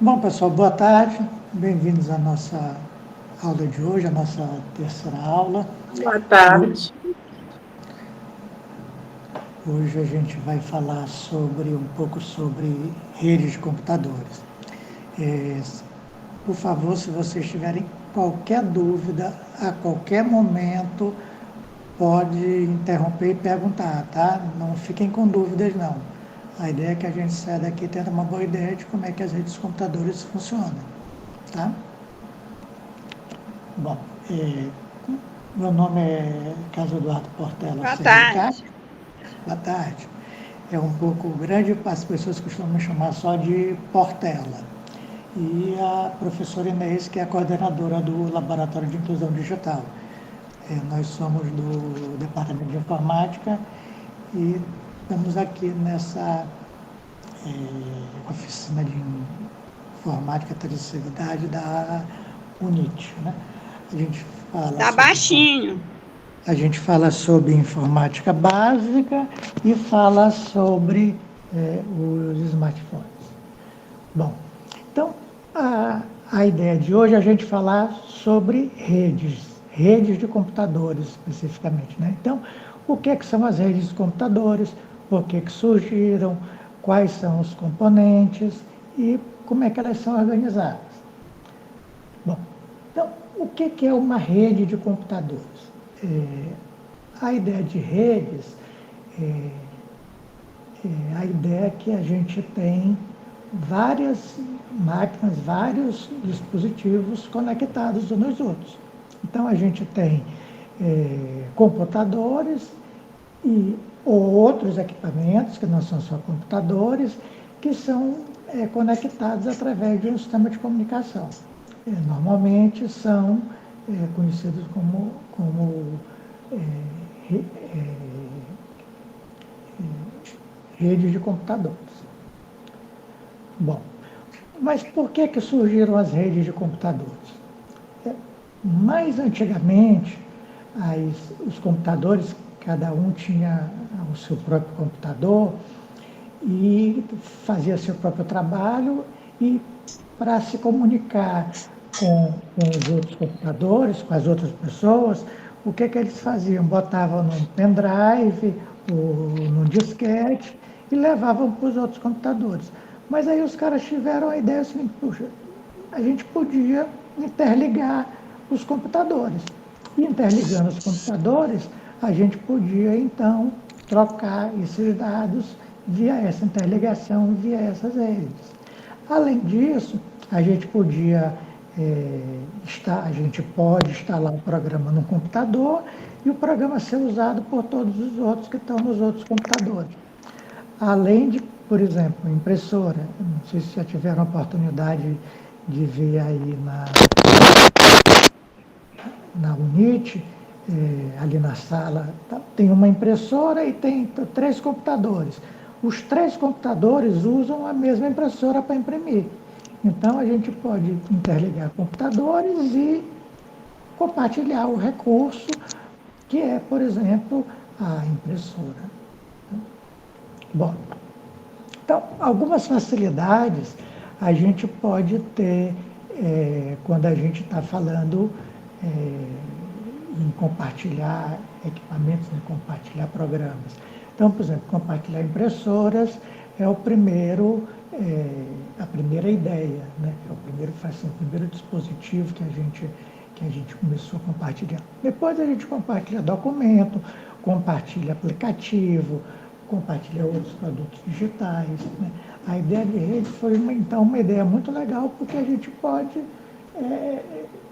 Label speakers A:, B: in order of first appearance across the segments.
A: Bom, pessoal, boa tarde. Bem-vindos à nossa aula de hoje, a nossa terceira aula.
B: Boa tarde.
A: Hoje a gente vai falar um pouco sobre redes de computadores. Por favor, se vocês tiverem qualquer dúvida, a qualquer momento, pode interromper e perguntar, tá? Não fiquem com dúvidas, não. A ideia é que a gente saia daqui tendo uma boa ideia de como é que as redes de computadores funcionam, tá? Bom, meu nome é Carlos Eduardo Portela.
B: Boa tarde.
A: Boa tarde. É um pouco grande, as pessoas costumam me chamar só de Portela. E a professora Inês, que é a coordenadora do Laboratório de Inclusão Digital. Nós somos do Departamento de Informática e estamos aqui nessa oficina de Informática e Terceiricidade da UNIT, né? A gente fala
B: Tá baixinho.
A: A gente fala sobre informática básica e fala sobre os smartphones. Bom, então a ideia de hoje é a gente falar sobre redes de computadores especificamente, né? Então, o que são as redes de computadores, por que surgiram, quais são os componentes e como é que elas são organizadas. Bom, então, o que é uma rede de computadores? A ideia de redes a ideia que a gente tem várias máquinas, vários dispositivos conectados uns aos outros. Então, a gente tem computadores e outros equipamentos, que não são só computadores, que são conectados através de um sistema de comunicação. Normalmente são conhecidos como redes de computadores. Bom, mas por que surgiram as redes de computadores? Mais antigamente, os computadores, cada um tinha o seu próprio computador e fazia seu próprio trabalho, e para se comunicar com os outros computadores, com as outras pessoas, o que eles faziam? Botavam num pendrive ou num disquete e levavam para os outros computadores. Mas aí os caras tiveram a ideia assim, puxa, a gente podia interligar os computadores. E interligando os computadores, a gente podia, então, trocar esses dados via essa interligação, via essas redes. Além disso, a gente pode instalar um programa no computador e o programa ser usado por todos os outros que estão nos outros computadores. Além de, por exemplo, impressora. Não sei se já tiveram a oportunidade de ver aí na UNIT, ali na sala, tem uma impressora e tem 3 computadores. Os 3 computadores usam a mesma impressora para imprimir. Então, a gente pode interligar computadores e compartilhar o recurso, que é, por exemplo, a impressora. Bom, então, algumas facilidades a gente pode ter quando a gente está falando em compartilhar equipamentos, em compartilhar programas. Então, por exemplo, compartilhar impressoras é a primeira ideia, né? É o primeiro dispositivo que a gente começou a compartilhar. Depois a gente compartilha documento, compartilha aplicativo, compartilha outros produtos digitais, né? A ideia de rede foi, então, uma ideia muito legal, porque a gente pode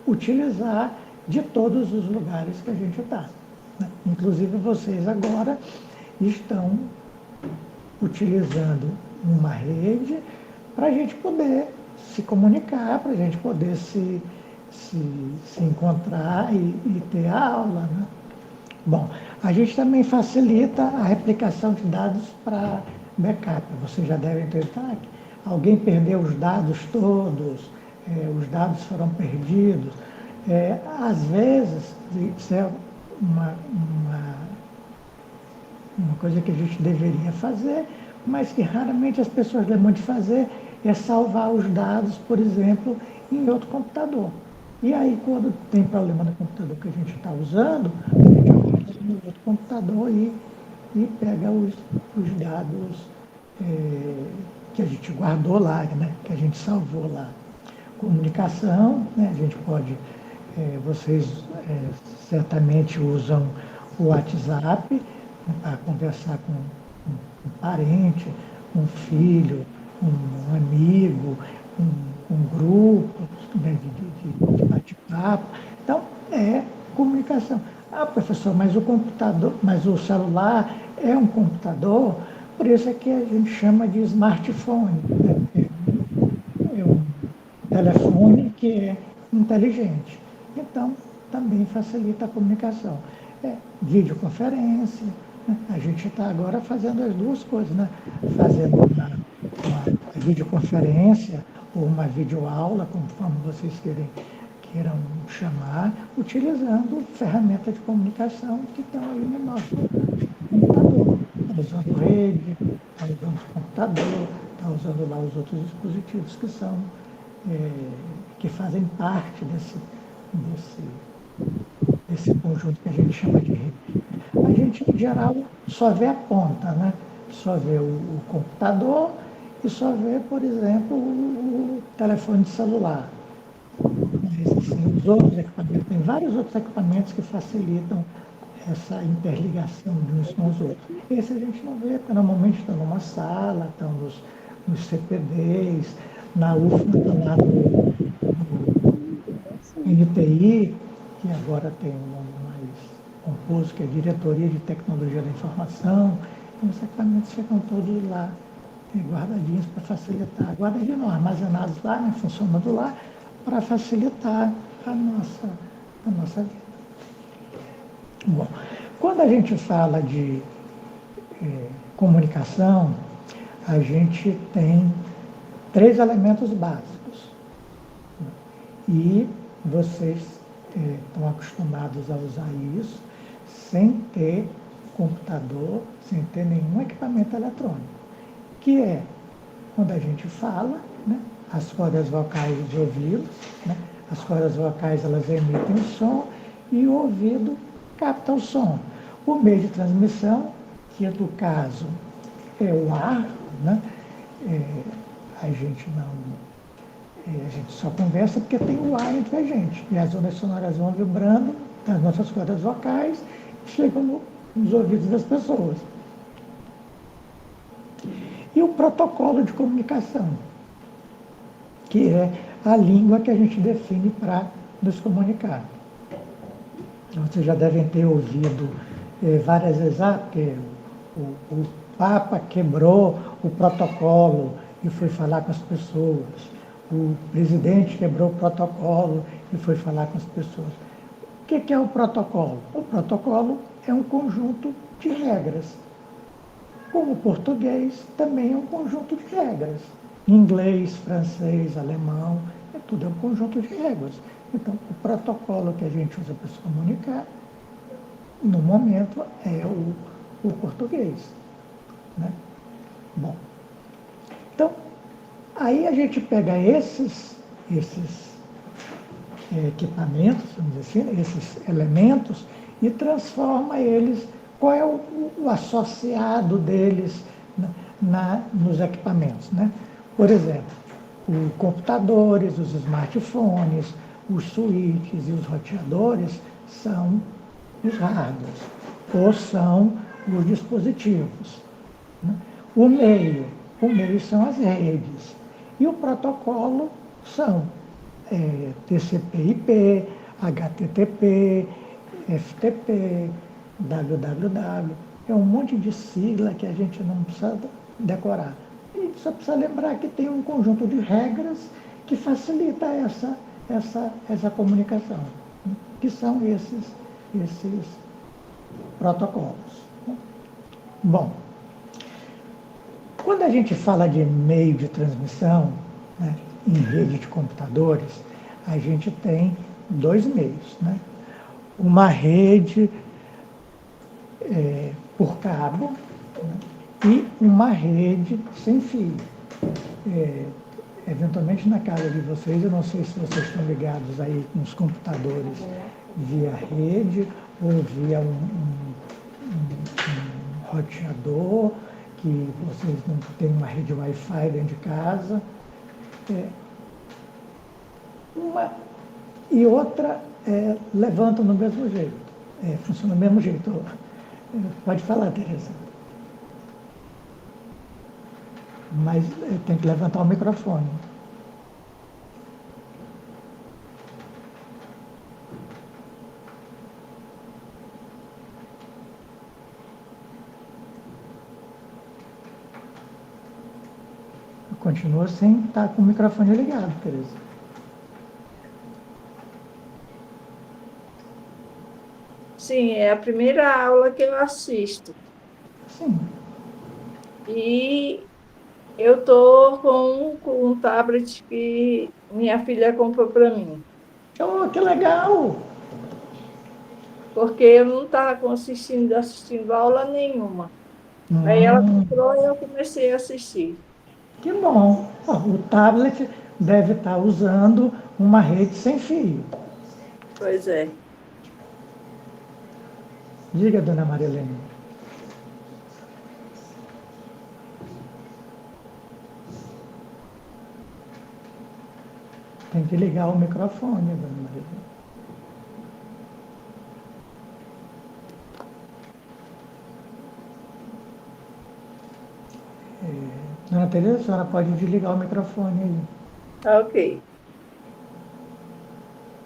A: utilizar de todos os lugares que a gente está, né? Inclusive, vocês agora estão utilizando uma rede para a gente poder se comunicar, para a gente poder se encontrar e ter a aula, né? Bom, a gente também facilita a replicação de dados para backup. Vocês já devem ter visto que alguém perdeu os dados todos, os dados foram perdidos. Às vezes, isso é uma coisa que a gente deveria fazer, mas que raramente as pessoas lembram de fazer, é salvar os dados, por exemplo, em outro computador. E aí, quando tem problema no computador que a gente está usando, a gente vai no outro computador e pega os dados que a gente guardou lá, né? Que a gente salvou lá. Comunicação, né? A gente pode, vocês certamente usam o WhatsApp, né, para conversar com um parente, um filho, um amigo, um grupo, né, de bate-papo. Então, é comunicação. Ah, professor, mas o computador, mas o celular é um computador, por isso é que a gente chama de smartphone, né? É um telefone que é inteligente. Então, também facilita a comunicação. Videoconferência, né? A gente está agora fazendo as duas coisas, né? Fazendo uma videoconferência ou uma videoaula, conforme vocês queiram chamar, utilizando ferramentas de comunicação que estão aí no nosso computador. Está usando rede, está usando computador, está usando lá os outros dispositivos que são, que fazem parte desse conjunto que a gente chama de rede. A gente, em geral, só vê a ponta, né? Só vê o computador e só vê, por exemplo, o telefone celular. Mas, assim, os outros equipamentos, tem vários outros equipamentos que facilitam essa interligação de uns com os outros. Esse a gente não vê, porque normalmente estão numa sala, estão nos CPDs, na UFMA estão lá no NTI, que agora tem um nome mais composto, que é Diretoria de Tecnologia da Informação. Então, os equipamentos ficam todos lá, guardadinhos para facilitar, guardadinhos não, armazenados lá, né, funcionando lá, para facilitar a nossa vida. Bom, quando a gente fala de comunicação, a gente tem 3 elementos básicos. E vocês estão acostumados a usar isso sem ter computador, sem ter nenhum equipamento eletrônico, que é quando a gente fala, né, as cordas vocais de ouvido, né, as cordas vocais elas emitem o som e o ouvido capta o som. O meio de transmissão, que no caso é o ar, né, a gente só conversa porque tem o ar entre a gente. E as ondas sonoras vão vibrando das nossas cordas vocais e chegam nos ouvidos das pessoas. E o protocolo de comunicação, que é a língua que a gente define para nos comunicar. Vocês já devem ter ouvido várias vezes, porque o Papa quebrou o protocolo e foi falar com as pessoas. O presidente quebrou o protocolo e foi falar com as pessoas. O que é o protocolo? O protocolo é um conjunto de regras. Como o português também é um conjunto de regras. Inglês, francês, alemão, tudo é um conjunto de regras. Então, o protocolo que a gente usa para se comunicar, no momento, é o português, né? Bom, então, aí a gente pega esses equipamentos, vamos dizer assim, esses elementos, e transforma eles, qual é o associado deles nos equipamentos, né? Por exemplo, os computadores, os smartphones, os switches e os roteadores são os hardwares, ou são os dispositivos, né? O meio são as redes. E o protocolo são TCP/IP, HTTP, FTP, www. É um monte de sigla que a gente não precisa decorar. E só precisa lembrar que tem um conjunto de regras que facilita essa comunicação, né? Que são esses protocolos. Bom, quando a gente fala de meio de transmissão, né, em rede de computadores, a gente tem 2 meios, né? Uma rede por cabo, né, e uma rede sem fio. eventualmente na casa de vocês, eu não sei se vocês estão ligados aí com os computadores via rede ou via um roteador, que vocês não têm uma rede Wi-Fi dentro de casa. Uma e outra levantam do mesmo jeito, funciona do mesmo jeito. Pode falar, Tereza. Mas tem que levantar o microfone. Continua sem estar com o microfone ligado, Tereza.
C: Sim, é a primeira aula que eu assisto.
A: Sim.
C: E eu estou com um tablet que minha filha comprou para mim.
A: Oh, que legal!
C: Porque eu não estava assistindo aula nenhuma. Aí ela comprou e eu comecei a assistir.
A: Que bom! O tablet deve estar usando uma rede sem fio.
C: Pois é.
A: Diga, dona Marilene. Tem que ligar o microfone, dona Marilene. Dona Tereza, a senhora pode desligar o microfone aí.
C: Ok.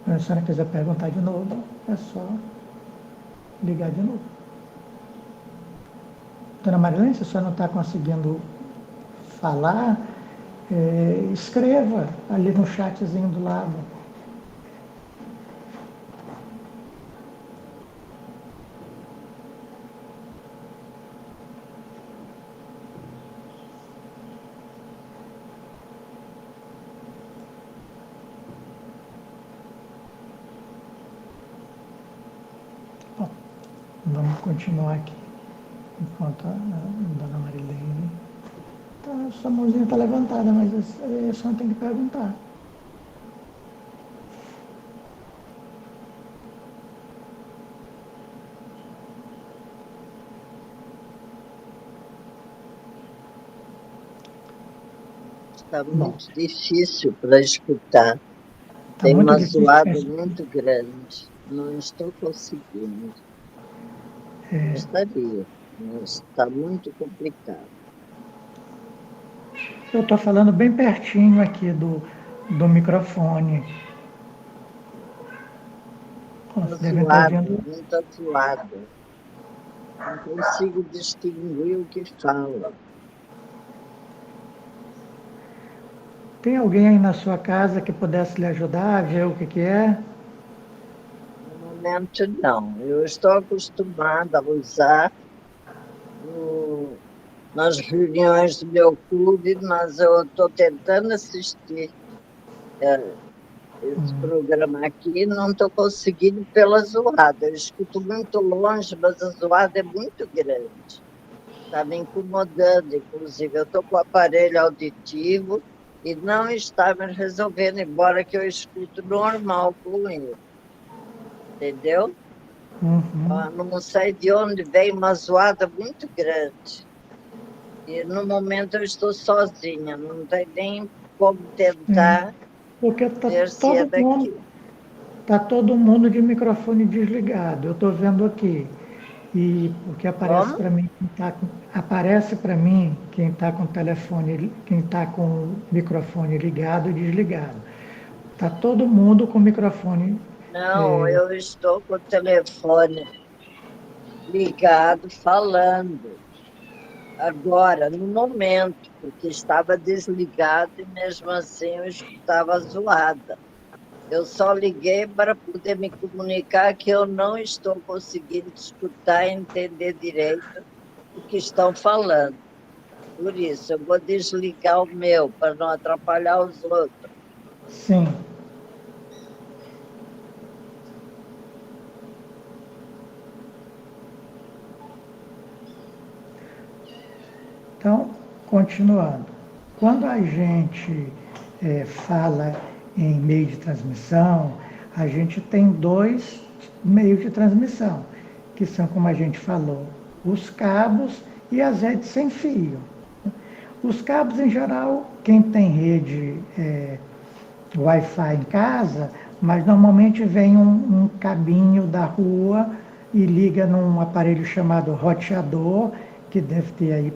A: Se a senhora quiser perguntar de novo, é só ligar de novo. Dona Marilene, se a senhora não está conseguindo falar, escreva ali no chatzinho do lado. Bom, vamos continuar aqui. Enquanto a dona Marilene... Tá, sua mãozinha está levantada, mas a senhora tem que perguntar.
D: Está muito difícil para escutar. Tem
A: muito
D: uma
A: difícil
D: zoada
A: para
D: muito grande. Não estou conseguindo. Gostaria, mas está muito complicado.
A: Eu estou falando bem pertinho aqui do microfone. Você deve estar ouvindo.
D: Muito azoada. Não consigo distinguir o que fala.
A: Tem alguém aí na sua casa que pudesse lhe ajudar a ver o que é?
D: No momento, não. Eu estou acostumada a usar nas reuniões do meu clube, mas eu estou tentando assistir esse programa aqui, não estou conseguindo pela zoada. Eu escuto muito longe, mas a zoada é muito grande. Está me incomodando, inclusive. Eu estou com o aparelho auditivo e não está me resolvendo, embora que eu escuto normal com ele. Entendeu? Não sei de onde vem uma zoada muito grande. E no momento eu estou sozinha, não tem nem como tentar
A: Porque
D: ver se é daqui.
A: Está todo mundo de microfone desligado. Eu estou vendo aqui. E o que aparece para mim, aparece para mim quem está com o telefone, quem está com o microfone ligado e desligado. Está todo mundo com o microfone.
D: Não, eu estou com o telefone ligado, falando. Agora, no momento, porque estava desligado e mesmo assim eu escutava zoada. Eu só liguei para poder me comunicar que eu não estou conseguindo escutar e entender direito o que estão falando. Por isso, eu vou desligar o meu, para não atrapalhar os outros.
A: Sim. Então, continuando. Quando a gente fala em meio de transmissão, a gente tem 2 meios de transmissão, que são, como a gente falou, os cabos e as redes sem fio. Os cabos, em geral, quem tem rede Wi-Fi em casa, mas normalmente vem um cabinho da rua e liga num aparelho chamado roteador, que deve ter aí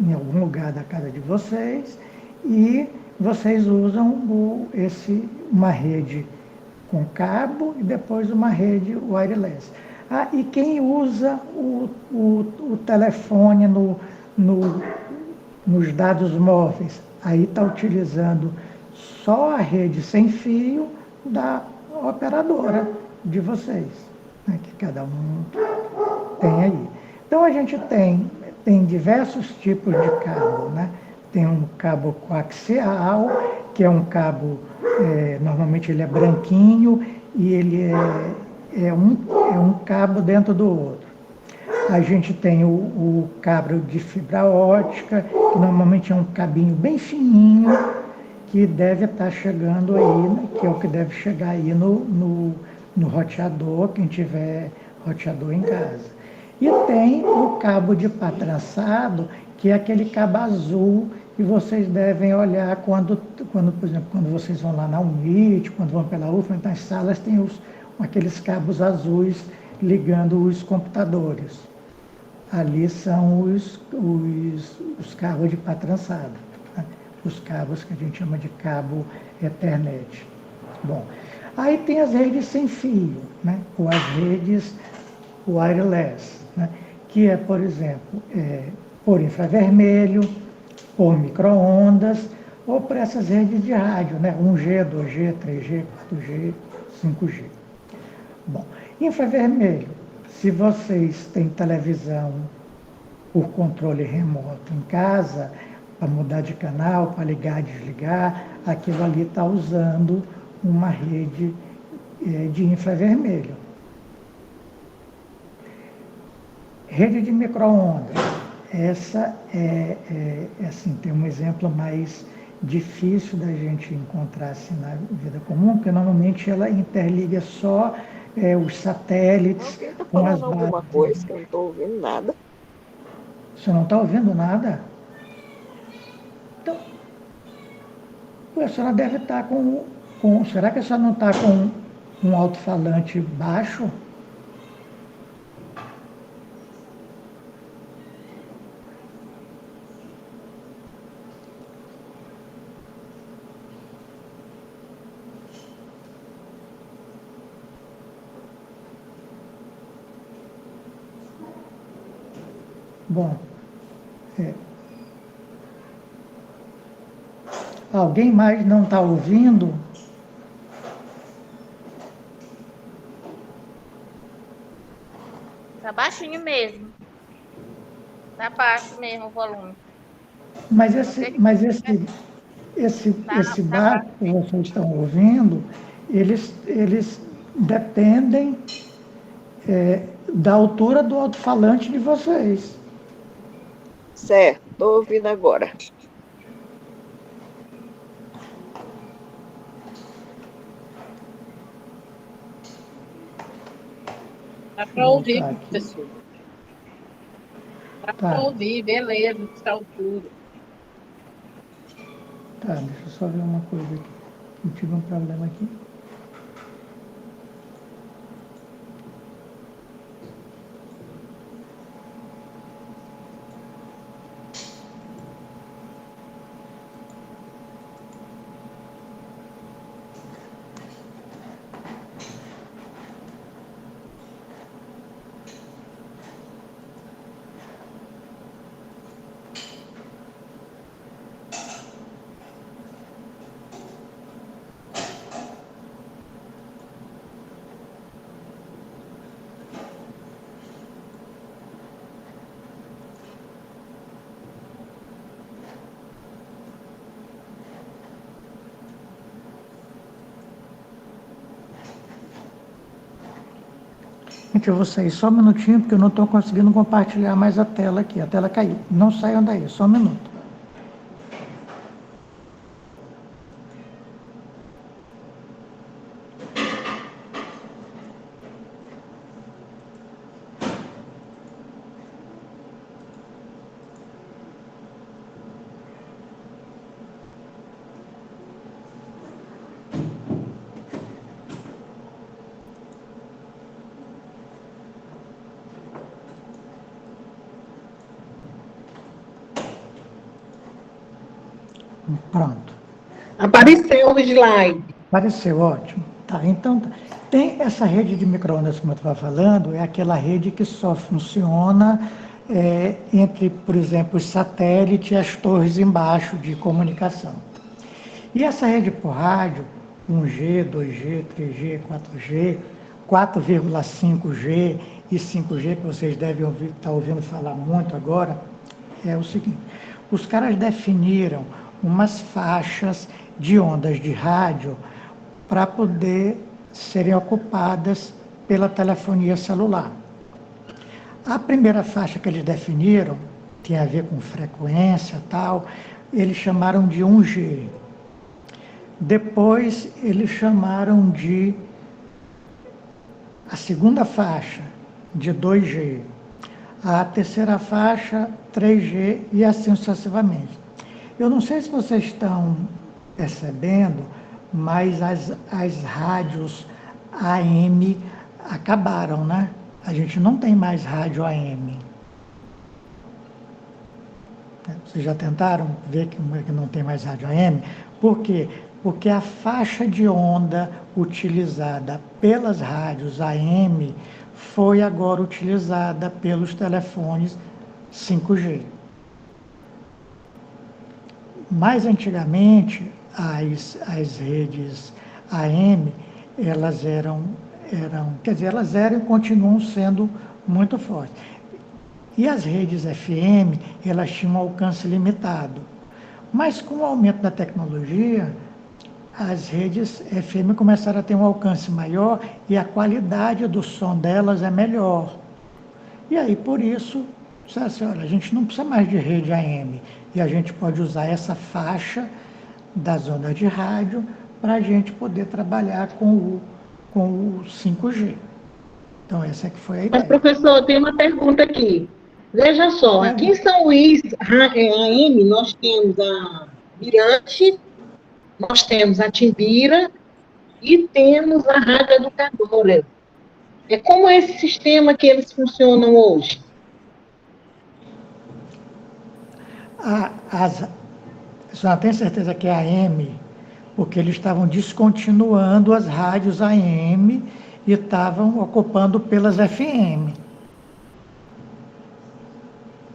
A: em algum lugar da casa de vocês, e vocês usam uma rede com cabo e depois uma rede wireless. E quem usa o telefone nos dados móveis, aí está utilizando só a rede sem fio da operadora de vocês, né, que cada um tem aí. Então a gente tem diversos tipos de cabo, né? Tem um cabo coaxial, que é um cabo, normalmente ele é branquinho e ele é um cabo dentro do outro. A gente tem o cabo de fibra ótica, que normalmente é um cabinho bem fininho, que deve estar chegando aí, né, que é o que deve chegar aí no roteador, quem tiver roteador em casa. E tem o cabo de pá trançado, que é aquele cabo azul que vocês devem olhar quando, por exemplo, quando vocês vão lá na UNIT, quando vão pela UFMA, nas salas tem aqueles cabos azuis ligando os computadores. Ali são os cabos de pá trançado, né? Os cabos que a gente chama de cabo Ethernet. Bom, aí tem as redes sem fio, né? Ou as redes wireless, né? Que é, por exemplo, por infravermelho, por micro-ondas, ou por essas redes de rádio, né? 1G, 2G, 3G, 4G, 5G. Bom, infravermelho, se vocês têm televisão por controle remoto em casa, para mudar de canal, para ligar e desligar, aquilo ali está usando uma rede de infravermelho. Rede de micro-ondas, essa assim, tem um exemplo mais difícil da gente encontrar assim, na vida comum, porque normalmente ela interliga só os satélites com as bases.
E: Alguma coisa que eu não estou ouvindo nada.
A: Você não está ouvindo nada? Então, a senhora deve estar será que a senhora não está com um alto-falante baixo? Bom, alguém mais não está ouvindo?
F: Tá baixinho mesmo. Tá baixo mesmo o volume.
A: Mas esse baixo que vocês estão ouvindo, eles dependem da altura do alto-falante de vocês.
E: Certo, estou ouvindo agora.
G: Dá para ouvir,
A: Tá,
G: professor. Dá para ouvir, beleza, está altura.
A: Tá, deixa eu só ver uma coisa aqui. Eu tive um problema aqui. Gente, eu vou sair só um minutinho, porque eu não estou conseguindo compartilhar mais a tela aqui. A tela caiu. Não saiam daí, só um minuto. Pronto.
G: Apareceu o slide.
A: Pareceu ótimo. Tá, então, tem essa rede de micro-ondas, como eu estava falando, é aquela rede que só funciona entre, por exemplo, os satélites e as torres embaixo de comunicação. E essa rede por rádio, 1G, 2G, 3G, 4G, 4,5G e 5G, que vocês devem estar ouvindo falar muito agora, é o seguinte: os caras definiram umas faixas de ondas de rádio para poder serem ocupadas pela telefonia celular. A primeira faixa que eles definiram, tem a ver com frequência e tal, eles chamaram de 1G. Depois eles chamaram de a segunda faixa, de 2G. A terceira faixa, 3G e assim sucessivamente. Eu não sei se vocês estão percebendo, mas as rádios AM acabaram, né? A gente não tem mais rádio AM. Vocês já tentaram ver que não tem mais rádio AM? Por quê? Porque a faixa de onda utilizada pelas rádios AM foi agora utilizada pelos telefones 5G. Mais antigamente, as redes AM, elas eram, elas eram e continuam sendo muito fortes. E as redes FM, elas tinham um alcance limitado. Mas com o aumento da tecnologia, as redes FM começaram a ter um alcance maior e a qualidade do som delas é melhor. E aí, por isso, assim, olha, a gente não precisa mais de rede AM, e a gente pode usar essa faixa das ondas de rádio para a gente poder trabalhar com o 5G. Então, essa que foi a ideia.
G: Mas, professor, tem uma pergunta aqui. Veja só, aqui em São Luís, AM, nós temos a Mirante, nós temos a Timbira e temos a Rádio Educadora. Como é esse sistema que eles funcionam hoje?
A: Só tem certeza que é AM, porque eles estavam descontinuando as rádios AM e estavam ocupando pelas FM.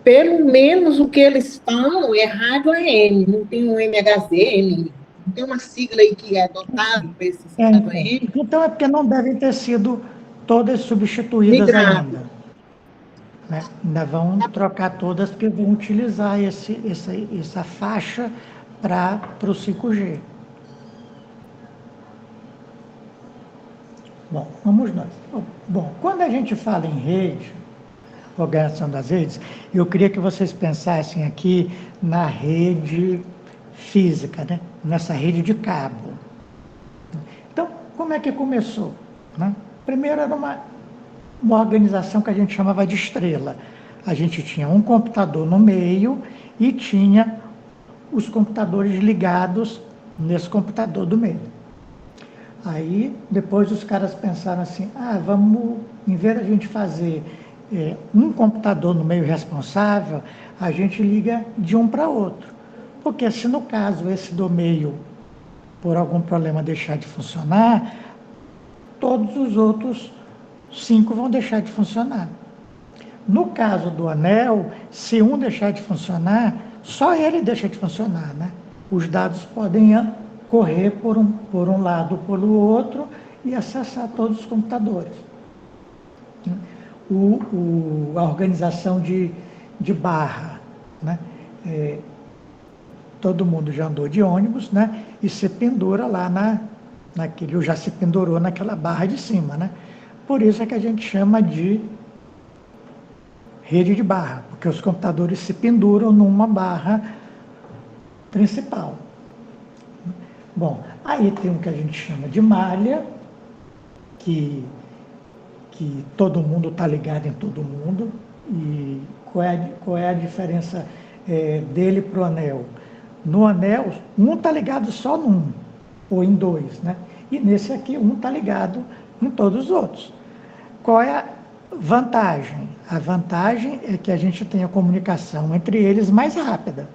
G: Pelo menos o que eles falam é rádio AM, não tem um MHZ, não tem uma sigla aí que é adotada para esse rádio AM.
A: Então é porque não devem ter sido todas substituídas ainda. Né? Ainda vão trocar todas, porque vão utilizar essa faixa para o 5G. Bom, vamos nós. Bom, quando a gente fala em rede, organização das redes, eu queria que vocês pensassem aqui na rede física, né? Nessa rede de cabo. Então, como é que começou? Né? Primeiro era uma organização que a gente chamava de estrela. A gente tinha um computador no meio e tinha os computadores ligados nesse computador do meio. Aí, depois os caras pensaram assim, vamos, em vez de a gente fazer um computador no meio responsável, a gente liga de um para outro. Porque se no caso esse do meio, por algum problema, deixar de funcionar, todos os outros 5 vão deixar de funcionar. No caso do anel, se um deixar de funcionar, só ele deixa de funcionar, né? Os dados podem correr por um lado ou pelo outro e acessar todos os computadores. A organização de barra, né? Todo mundo já andou de ônibus, né? E se pendura lá ou já se pendurou naquela barra de cima, né? Por isso é que a gente chama de rede de barra, porque os computadores se penduram numa barra principal. Bom, aí tem o que a gente chama de malha, que todo mundo está ligado em todo mundo. E qual é a diferença dele para o anel? No anel, um está ligado só num, ou em 2, né? E nesse aqui, um está ligado em todos os outros. Qual é a vantagem? A vantagem é que a gente tem a comunicação entre eles mais rápida.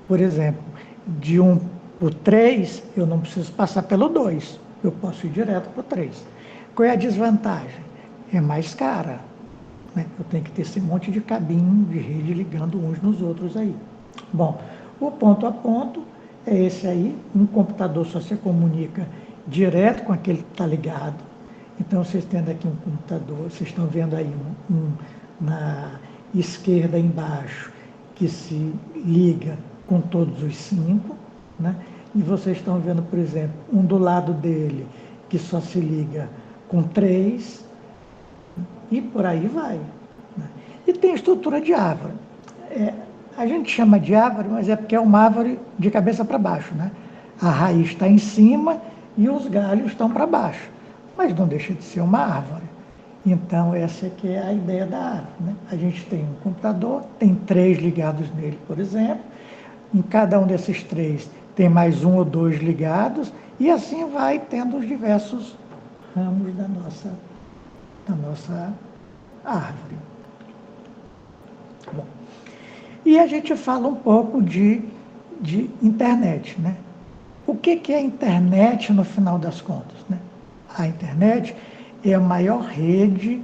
A: Por exemplo, de 1 para o 3, eu não preciso passar pelo 2, eu posso ir direto para o 3. Qual é a desvantagem? É mais cara, né? Eu tenho que ter esse monte de cabinho de rede ligando uns nos outros aí. Bom, o ponto a ponto é esse aí, um computador só se comunica direto com aquele que está ligado. Então, vocês tendo aqui um computador, vocês estão vendo aí um na esquerda embaixo, que se liga com todos os 5, né? E vocês estão vendo, por exemplo, um do lado dele, que só se liga com 3, e por aí vai, né? E tem estrutura de árvore. A gente chama de árvore, mas é porque é uma árvore de cabeça para baixo, né? A raiz está em cima e os galhos estão para baixo, mas não deixa de ser uma árvore. Então, essa aqui é a ideia da árvore, né? A gente tem um computador, tem 3 ligados nele, por exemplo. Em cada um desses 3 tem mais 1 ou 2 ligados, e assim vai tendo os diversos ramos da nossa árvore. Bom, e a gente fala um pouco de internet, né? O que é a internet no final das contas, né? A internet é a maior rede,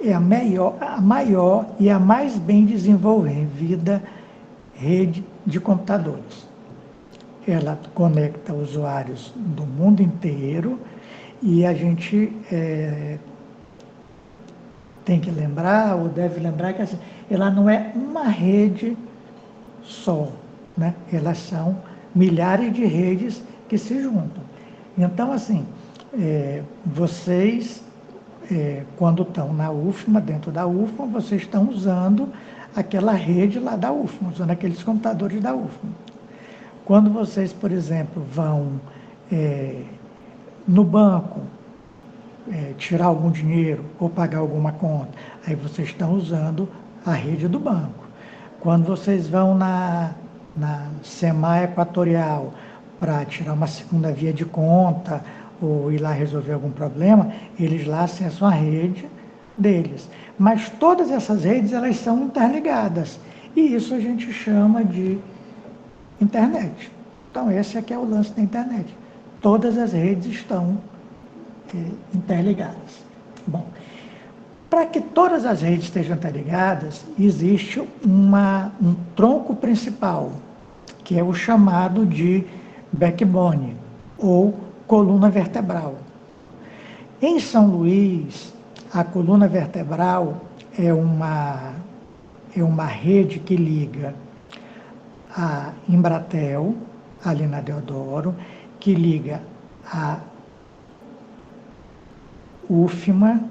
A: é a maior e a mais bem desenvolvida rede de computadores. Ela conecta usuários do mundo inteiro e a gente tem que lembrar, ou deve lembrar, que assim, ela não é uma rede só, né? Elas são milhares de redes que se juntam. Então, assim, vocês, quando estão na UFMA, dentro da UFMA, vocês estão usando aquela rede lá da UFMA, usando aqueles computadores da UFMA. Quando vocês, por exemplo, vão no banco tirar algum dinheiro ou pagar alguma conta, aí vocês estão usando a rede do banco. Quando vocês vão na SEMA Equatorial para tirar uma segunda via de conta ou ir lá resolver algum problema, eles lá acessam a rede deles. Mas todas essas redes, elas são interligadas. E isso a gente chama de internet. Então, esse aqui é o lance da internet. Todas as redes estão interligadas. Bom, para que todas as redes estejam interligadas, existe um tronco principal, que é o chamado de backbone, ou coluna vertebral. Em São Luís, a coluna vertebral é uma rede que liga a Embratel, ali na Deodoro, que liga a UFMA,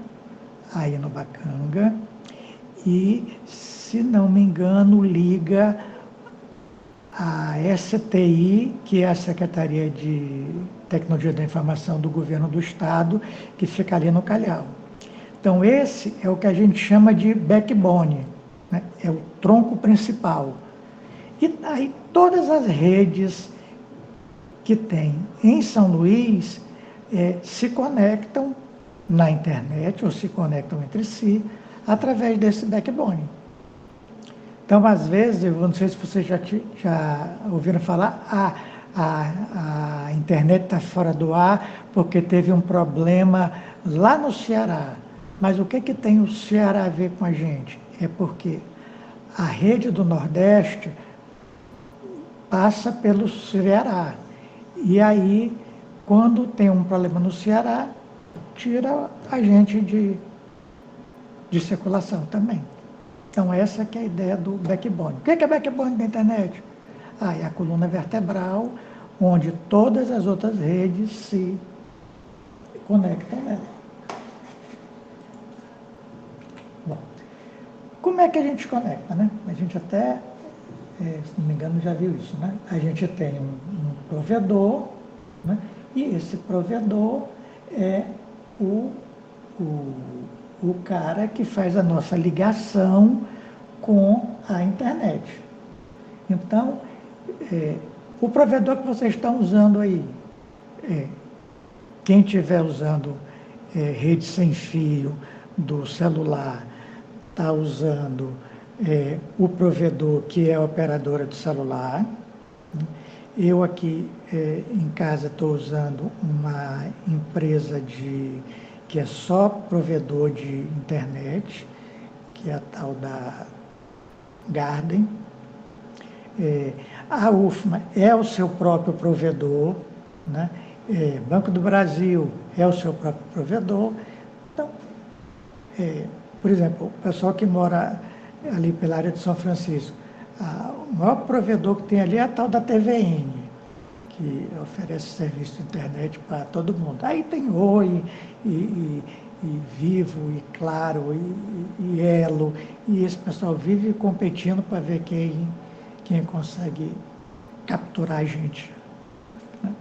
A: aí no Bacanga, e, se não me engano, liga a STI, que é a Secretaria de Tecnologia da Informação do Governo do Estado, que fica ali no Calhau. Então, esse é o que a gente chama de backbone, né? É o tronco principal. E aí, todas as redes que tem em São Luís se conectam na internet, ou se conectam entre si, através desse backbone. Então, às vezes, eu não sei se vocês já ouviram falar, a internet está fora do ar porque teve um problema lá no Ceará. Mas o que tem o Ceará a ver com a gente? É porque a rede do Nordeste passa pelo Ceará. E aí, quando tem um problema no Ceará, tira a gente de circulação também. Então, essa que é a ideia do backbone. O que é backbone da internet? É a coluna vertebral, onde todas as outras redes se conectam nela. Bom, como é que a gente conecta, né? A gente até, se não me engano, já viu isso, né? A gente tem um provedor, né? E esse provedor é o cara que faz a nossa ligação com a internet. Então, o provedor que vocês estão usando aí, quem estiver usando rede sem fio do celular, está usando o provedor, que é a operadora do celular. Eu aqui em casa estou usando uma empresa que é só provedor de internet, que é a tal da Garden. A UFMA é o seu próprio provedor, né? Banco do Brasil é o seu próprio provedor. Então, por exemplo, o pessoal que mora ali pela área de São Francisco, o maior provedor que tem ali é a tal da TVN, que oferece serviço de internet para todo mundo. Aí tem Oi, e Vivo, e Claro, e Elo, e esse pessoal vive competindo para ver quem consegue capturar a gente. Né?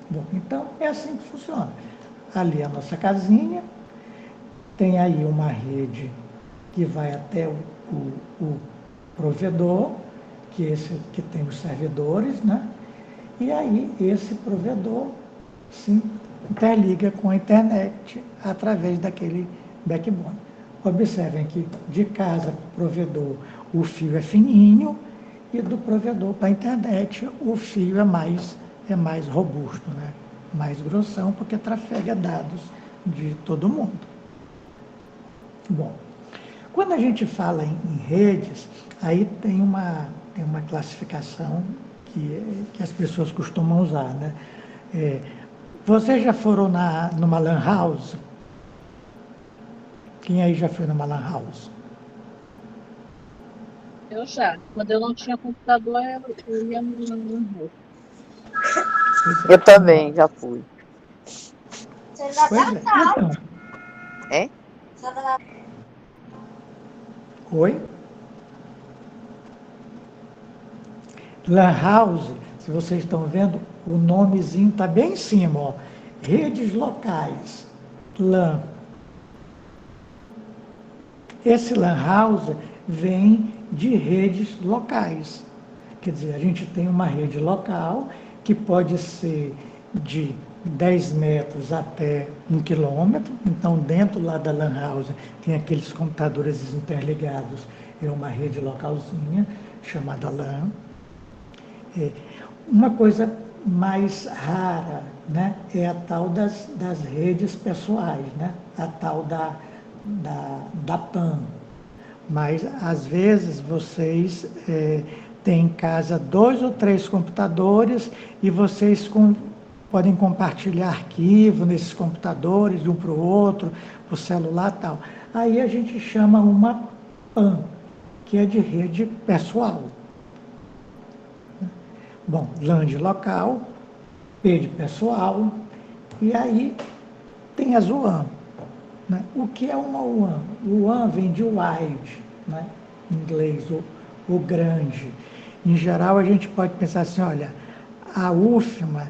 A: Bom, então é assim que funciona. Ali é a nossa casinha, tem aí uma rede que vai até o provedor, que é esse que tem os servidores, né? E aí esse provedor se interliga com a internet através daquele backbone. Observem que de casa para o provedor o fio é fininho e do provedor para a internet o fio é mais robusto, né? Mais grossão, porque trafega dados de todo mundo. Bom, quando a gente fala em redes, aí tem uma classificação que as pessoas costumam usar, né? Vocês já foram numa lan house? Quem aí já foi numa lan house?
H: Eu já. Quando eu não tinha computador, eu ia no rua.
E: Eu também já fui.
A: Pois é. Então.
E: É?
A: Oi? Lan house, se vocês estão vendo, o nomezinho está bem em cima, ó. Redes locais, LAN. Esse lan house vem de redes locais. Quer dizer, a gente tem uma rede local que pode ser de 10 metros até 1 quilômetro. Então, dentro lá da lan house, tem aqueles computadores interligados. É uma rede localzinha, chamada LAN. Uma coisa mais rara, né, é a tal das redes pessoais, né, a tal da PAN. Mas, às vezes, vocês têm em casa 2 ou 3 computadores e vocês podem compartilhar arquivo nesses computadores, de um para o outro, para o celular e tal. Aí a gente chama uma PAN, que é de rede pessoal. Bom, LAN de local, P de pessoal, e aí tem as WAN. Né? O que é uma WAN? O WAN vem de wide, né? Em inglês, o grande. Em geral, a gente pode pensar assim, olha, a UFMA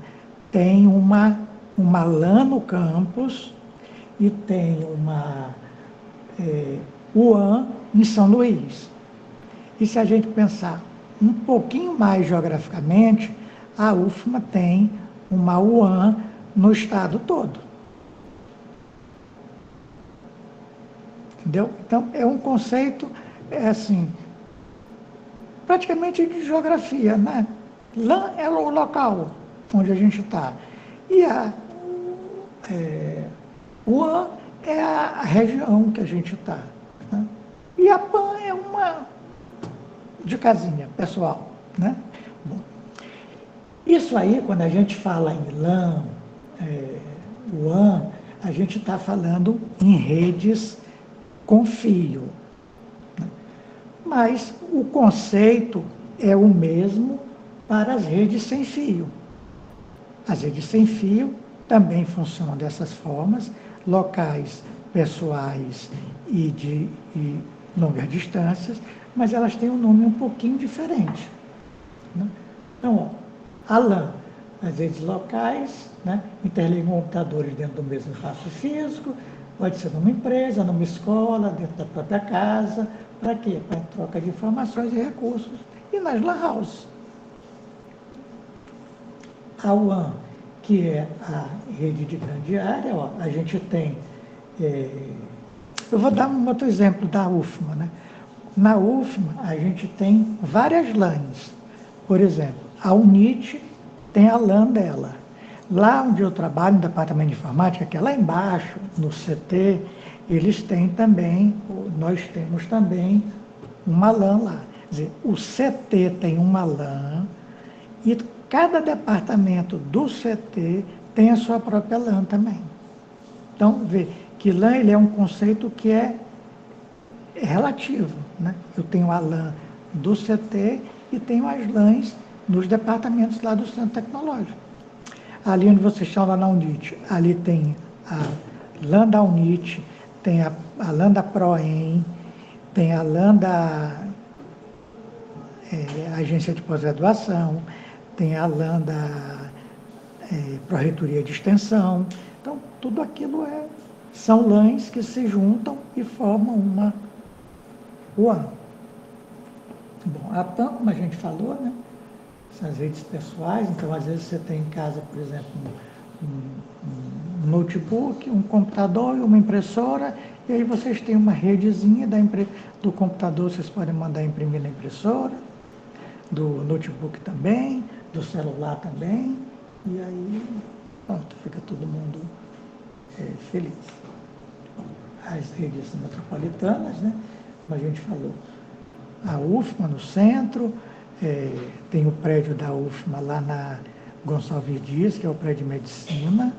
A: tem uma LAN no campus e tem uma WAN em São Luís. E se a gente pensar um pouquinho mais geograficamente, a UFMA tem uma WAN no estado todo. Entendeu? Então, é um conceito, assim, praticamente de geografia, né? LAN é o local onde a gente está. E a WAN é a região que a gente está. Né? E a PAN é uma de casinha, pessoal. Né? Bom, isso aí, quando a gente fala em LAN, WAN, a gente está falando em redes com fio. Né? Mas o conceito é o mesmo para as redes sem fio. As redes sem fio também funcionam dessas formas, locais, pessoais e longas distâncias, mas elas têm um nome um pouquinho diferente. Né? Então, a LAN, as redes locais, né, interligam computadores dentro do mesmo espaço físico, pode ser numa empresa, numa escola, dentro da própria casa. Para quê? Para troca de informações e recursos. E nas lan houses. A WAN, que é a rede de grande área, ó, a gente tem... eu vou dar um outro exemplo da UFMA. Né? Na UFMA, a gente tem várias LANs. Por exemplo, a UNIT tem a LAN dela. Lá onde eu trabalho, no departamento de informática, que é lá embaixo, no CT, eles têm também, nós temos também uma LAN lá. Quer dizer, o CT tem uma LAN e cada departamento do CT tem a sua própria LAN também. Então, vê que LAN ele é um conceito que é relativo, né? Eu tenho a LAN do CT e tenho as LANs nos departamentos lá do Centro Tecnológico. Ali onde vocês estão, lá na UNIT, ali tem a LAN da UNIT, tem a LAN da PROEM, tem a LAN da Agência de Pós-Graduação, tem a LAN da Pró-Reitoria de Extensão. Então, tudo aquilo são LANs que se juntam e formam uma UAM. Bom, a PAN, como a gente falou, né? São as redes pessoais, então às vezes você tem em casa, por exemplo, um notebook, um computador e uma impressora, e aí vocês têm uma redezinha do computador, vocês podem mandar imprimir na impressora, do notebook também, do celular também, e aí, pronto, fica todo mundo feliz. As redes metropolitanas, né, como a gente falou, a UFMA no centro, tem o prédio da UFMA lá na Gonçalves Dias, que é o prédio de medicina,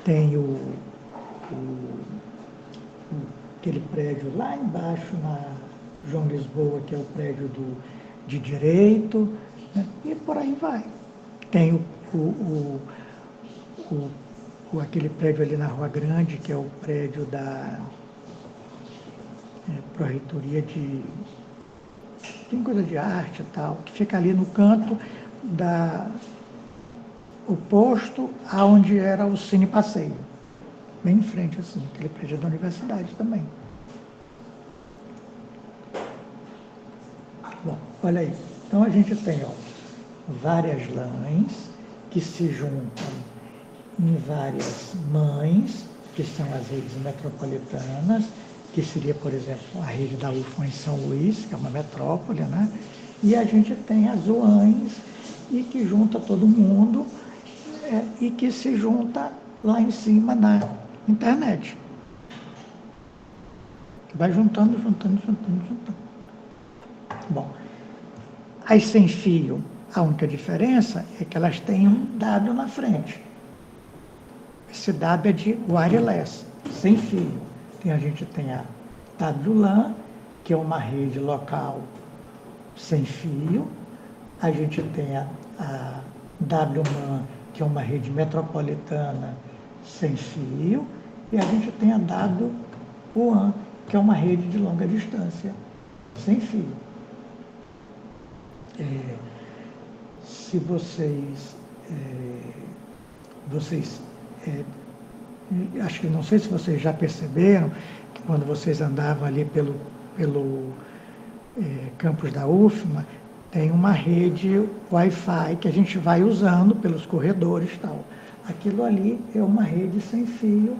A: tem aquele prédio lá embaixo na João Lisboa, que é o prédio de Direito, né? E por aí vai. Tem aquele prédio ali na Rua Grande, que é o prédio da Pró-Reitoria de... Tem coisa de arte e tal, que fica ali no canto oposto aonde era o Cine Passeio. Bem em frente, assim, aquele prédio da universidade também. Bom, olha aí. Então a gente tem várias LANs que se juntam em várias mães, que são as redes metropolitanas, que seria, por exemplo, a rede da UFMA em São Luís, que é uma metrópole, né? E a gente tem as UANs, e que junta todo mundo, e que se junta lá em cima na internet. Vai juntando. Bom, as sem fio, a única diferença é que elas têm um W na frente. Esse W é de wireless, sem fio. A gente tem a WLAN, que é uma rede local sem fio. A gente tem a WMAN, que é uma rede metropolitana sem fio. E a gente tem a WWAN, que é uma rede de longa distância sem fio. Se vocês acho que não sei se vocês já perceberam que quando vocês andavam ali pelo campus da UFMA, tem uma rede Wi-Fi que a gente vai usando pelos corredores e tal. Aquilo ali é uma rede sem fio,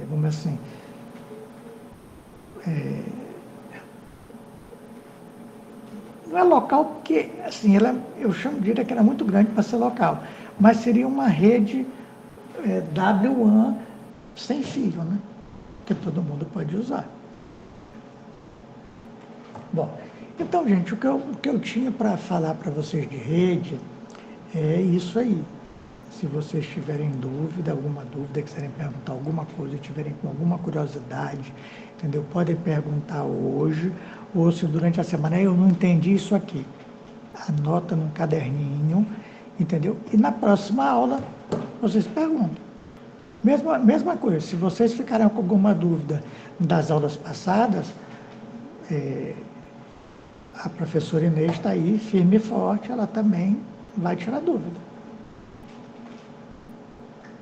A: vamos dizer assim, não é local porque, assim, eu diria que era muito grande para ser local, mas seria uma rede WWAN sem fio, né? Que todo mundo pode usar. Bom, então, gente, o que eu tinha para falar para vocês de rede é isso aí. Se vocês tiverem alguma dúvida, quiserem perguntar alguma coisa, tiverem com alguma curiosidade, entendeu? Podem perguntar hoje, ou se durante a semana eu não entendi isso aqui, anota num caderninho, entendeu? E na próxima aula vocês perguntam. Mesma coisa, se vocês ficarem com alguma dúvida das aulas passadas, a professora Inês está aí, firme e forte, ela também vai tirar dúvida.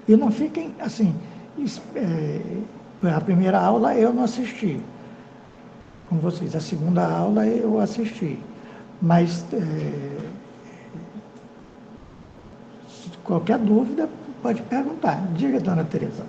A: E não fiquem assim, a primeira aula eu não assisti com vocês, a segunda aula eu assisti, mas qualquer dúvida pode perguntar. Diga, dona Tereza.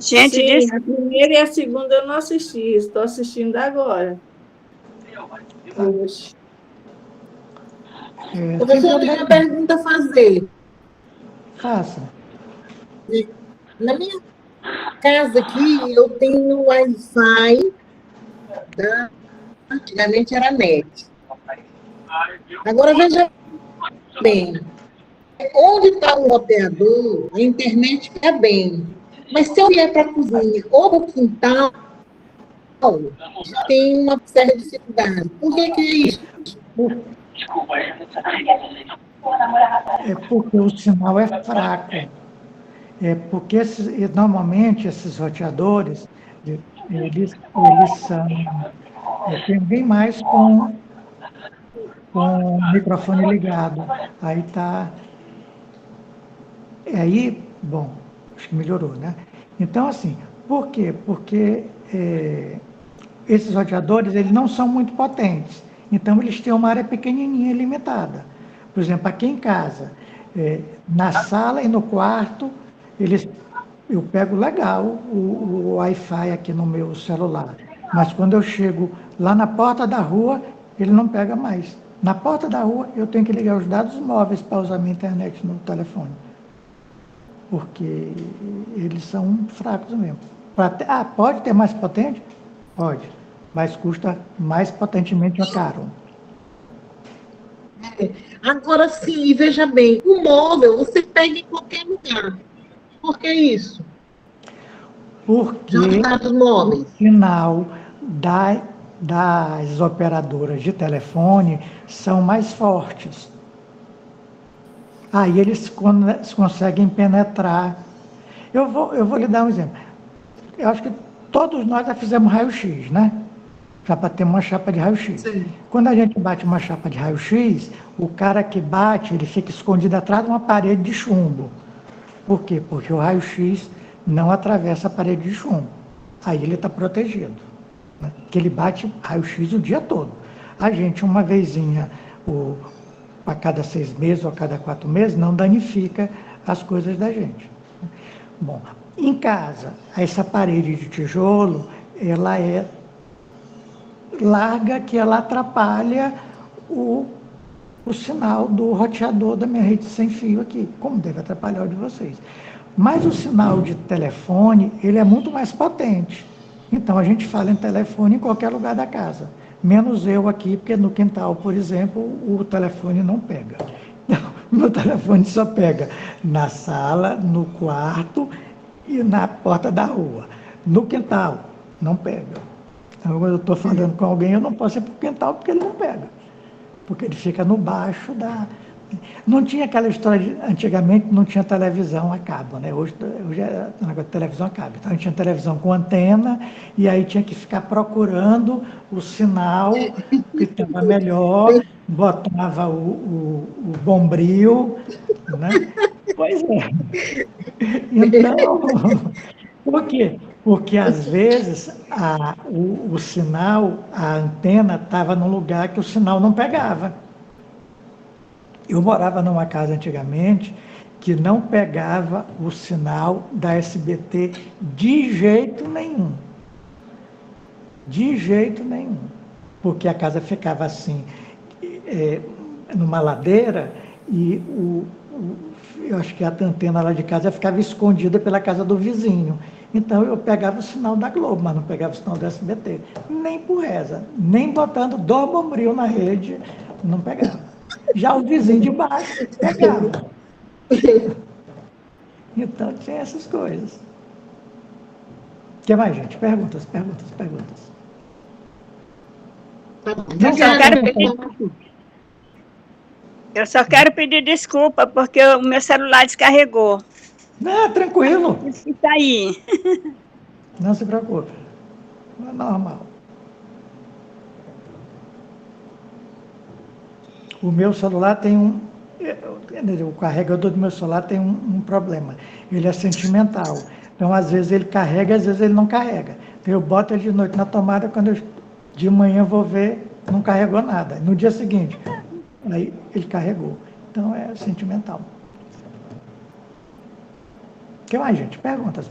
B: Gente,
C: Sim, a primeira e a segunda eu não assisti, estou assistindo agora. Hoje.
G: Professor, eu tenho uma pergunta a fazer.
A: Faça.
G: Na minha casa aqui, eu tenho Wi-Fi, antigamente era NET. Agora, veja bem, onde está o roteador, a internet fica bem. Mas se eu vier para a cozinha ou para o quintal, tem uma certa dificuldade. Por que é isso?
A: É porque o sinal é fraco. É porque normalmente esses roteadores, eles são, tem bem mais com o microfone ligado. Aí tá. Aí, bom, acho que melhorou, né? Então, assim, por quê? Porque esses roteadores, eles não são muito potentes. Então, eles têm uma área pequenininha, limitada. Por exemplo, aqui em casa, na sala e no quarto, eu pego legal o Wi-Fi aqui no meu celular. Mas quando eu chego lá na porta da rua, ele não pega mais. Na porta da rua, eu tenho que ligar os dados móveis para usar minha internet no telefone. Porque eles são fracos mesmo. Pode ter mais potente? Pode, mas custa mais potentemente caro.
G: Agora sim, veja bem, o móvel você pega em qualquer lugar. Por que isso?
A: Porque o sinal das operadoras de telefone são mais fortes. Aí eles conseguem penetrar. Eu vou lhe dar um exemplo. Eu acho que todos nós já fizemos raio-x, né? Já para ter uma chapa de raio-x. Quando a gente bate uma chapa de raio-x, o cara que bate, ele fica escondido atrás de uma parede de chumbo. Por quê? Porque o raio-x não atravessa a parede de chumbo. Aí ele está protegido. Né? Porque ele bate raio-x o dia todo. A gente, uma vezinha, a cada 6 meses ou a cada 4 meses, não danifica as coisas da gente. Bom, em casa, essa parede de tijolo, ela é larga, que ela atrapalha o sinal do roteador da minha rede sem fio aqui, como deve atrapalhar o de vocês. Mas o sinal de telefone, ele é muito mais potente. Então, a gente fala em telefone em qualquer lugar da casa. Menos eu aqui, porque no quintal, por exemplo, o telefone não pega. Então, meu telefone só pega na sala, no quarto e na porta da rua. No quintal, não pega. Então, quando eu estou falando com alguém, eu não posso ir para o quintal porque ele não pega. Porque ele fica no baixo da... Não tinha aquela história de... Antigamente não tinha televisão a cabo, né? Hoje é um negócio de televisão a cabo. Então a gente tinha televisão com antena e aí tinha que ficar procurando o sinal que estava melhor, botava o bombril, né? Pois é. Então, por quê? Porque às vezes o sinal, a antena estava num lugar que o sinal não pegava. Eu morava numa casa antigamente que não pegava o sinal da SBT de jeito nenhum. De jeito nenhum. Porque a casa ficava assim, numa ladeira, e eu acho que a antena lá de casa ficava escondida pela casa do vizinho. Então eu pegava o sinal da Globo, mas não pegava o sinal da SBT. Nem por reza, nem botando 2 bombril na rede, não pegava. Já o vizinho de baixo pegava. Então tinha essas coisas. O que mais, gente? Perguntas.
B: Eu só quero pedir desculpa, porque o meu celular descarregou.
A: Não, tranquilo.
B: Está aí.
A: Não se preocupe. É normal. O meu celular tem o carregador do meu celular tem um problema. Ele é sentimental. Então, às vezes ele carrega, às vezes ele não carrega. Então, eu boto ele de noite na tomada, quando eu de manhã vou ver, não carregou nada. No dia seguinte, aí ele carregou. Então, é sentimental. O que mais, gente? Perguntas.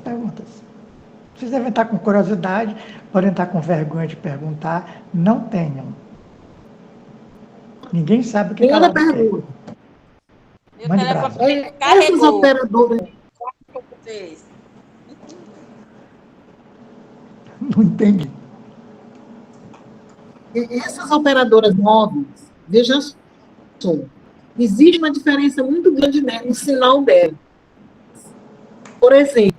A: Vocês devem estar com curiosidade, podem estar com vergonha de perguntar, não tenham. Ninguém sabe o que
G: Primeira
A: ela quer.
G: pergunta.
F: Meu
A: Mande
F: telefone
A: brasa.
G: Essas
F: carregou.
G: operadoras,
F: Fez.
A: Não entendi.
G: essas operadoras móveis, veja só, existe uma diferença muito grande no sinal dela. Por exemplo,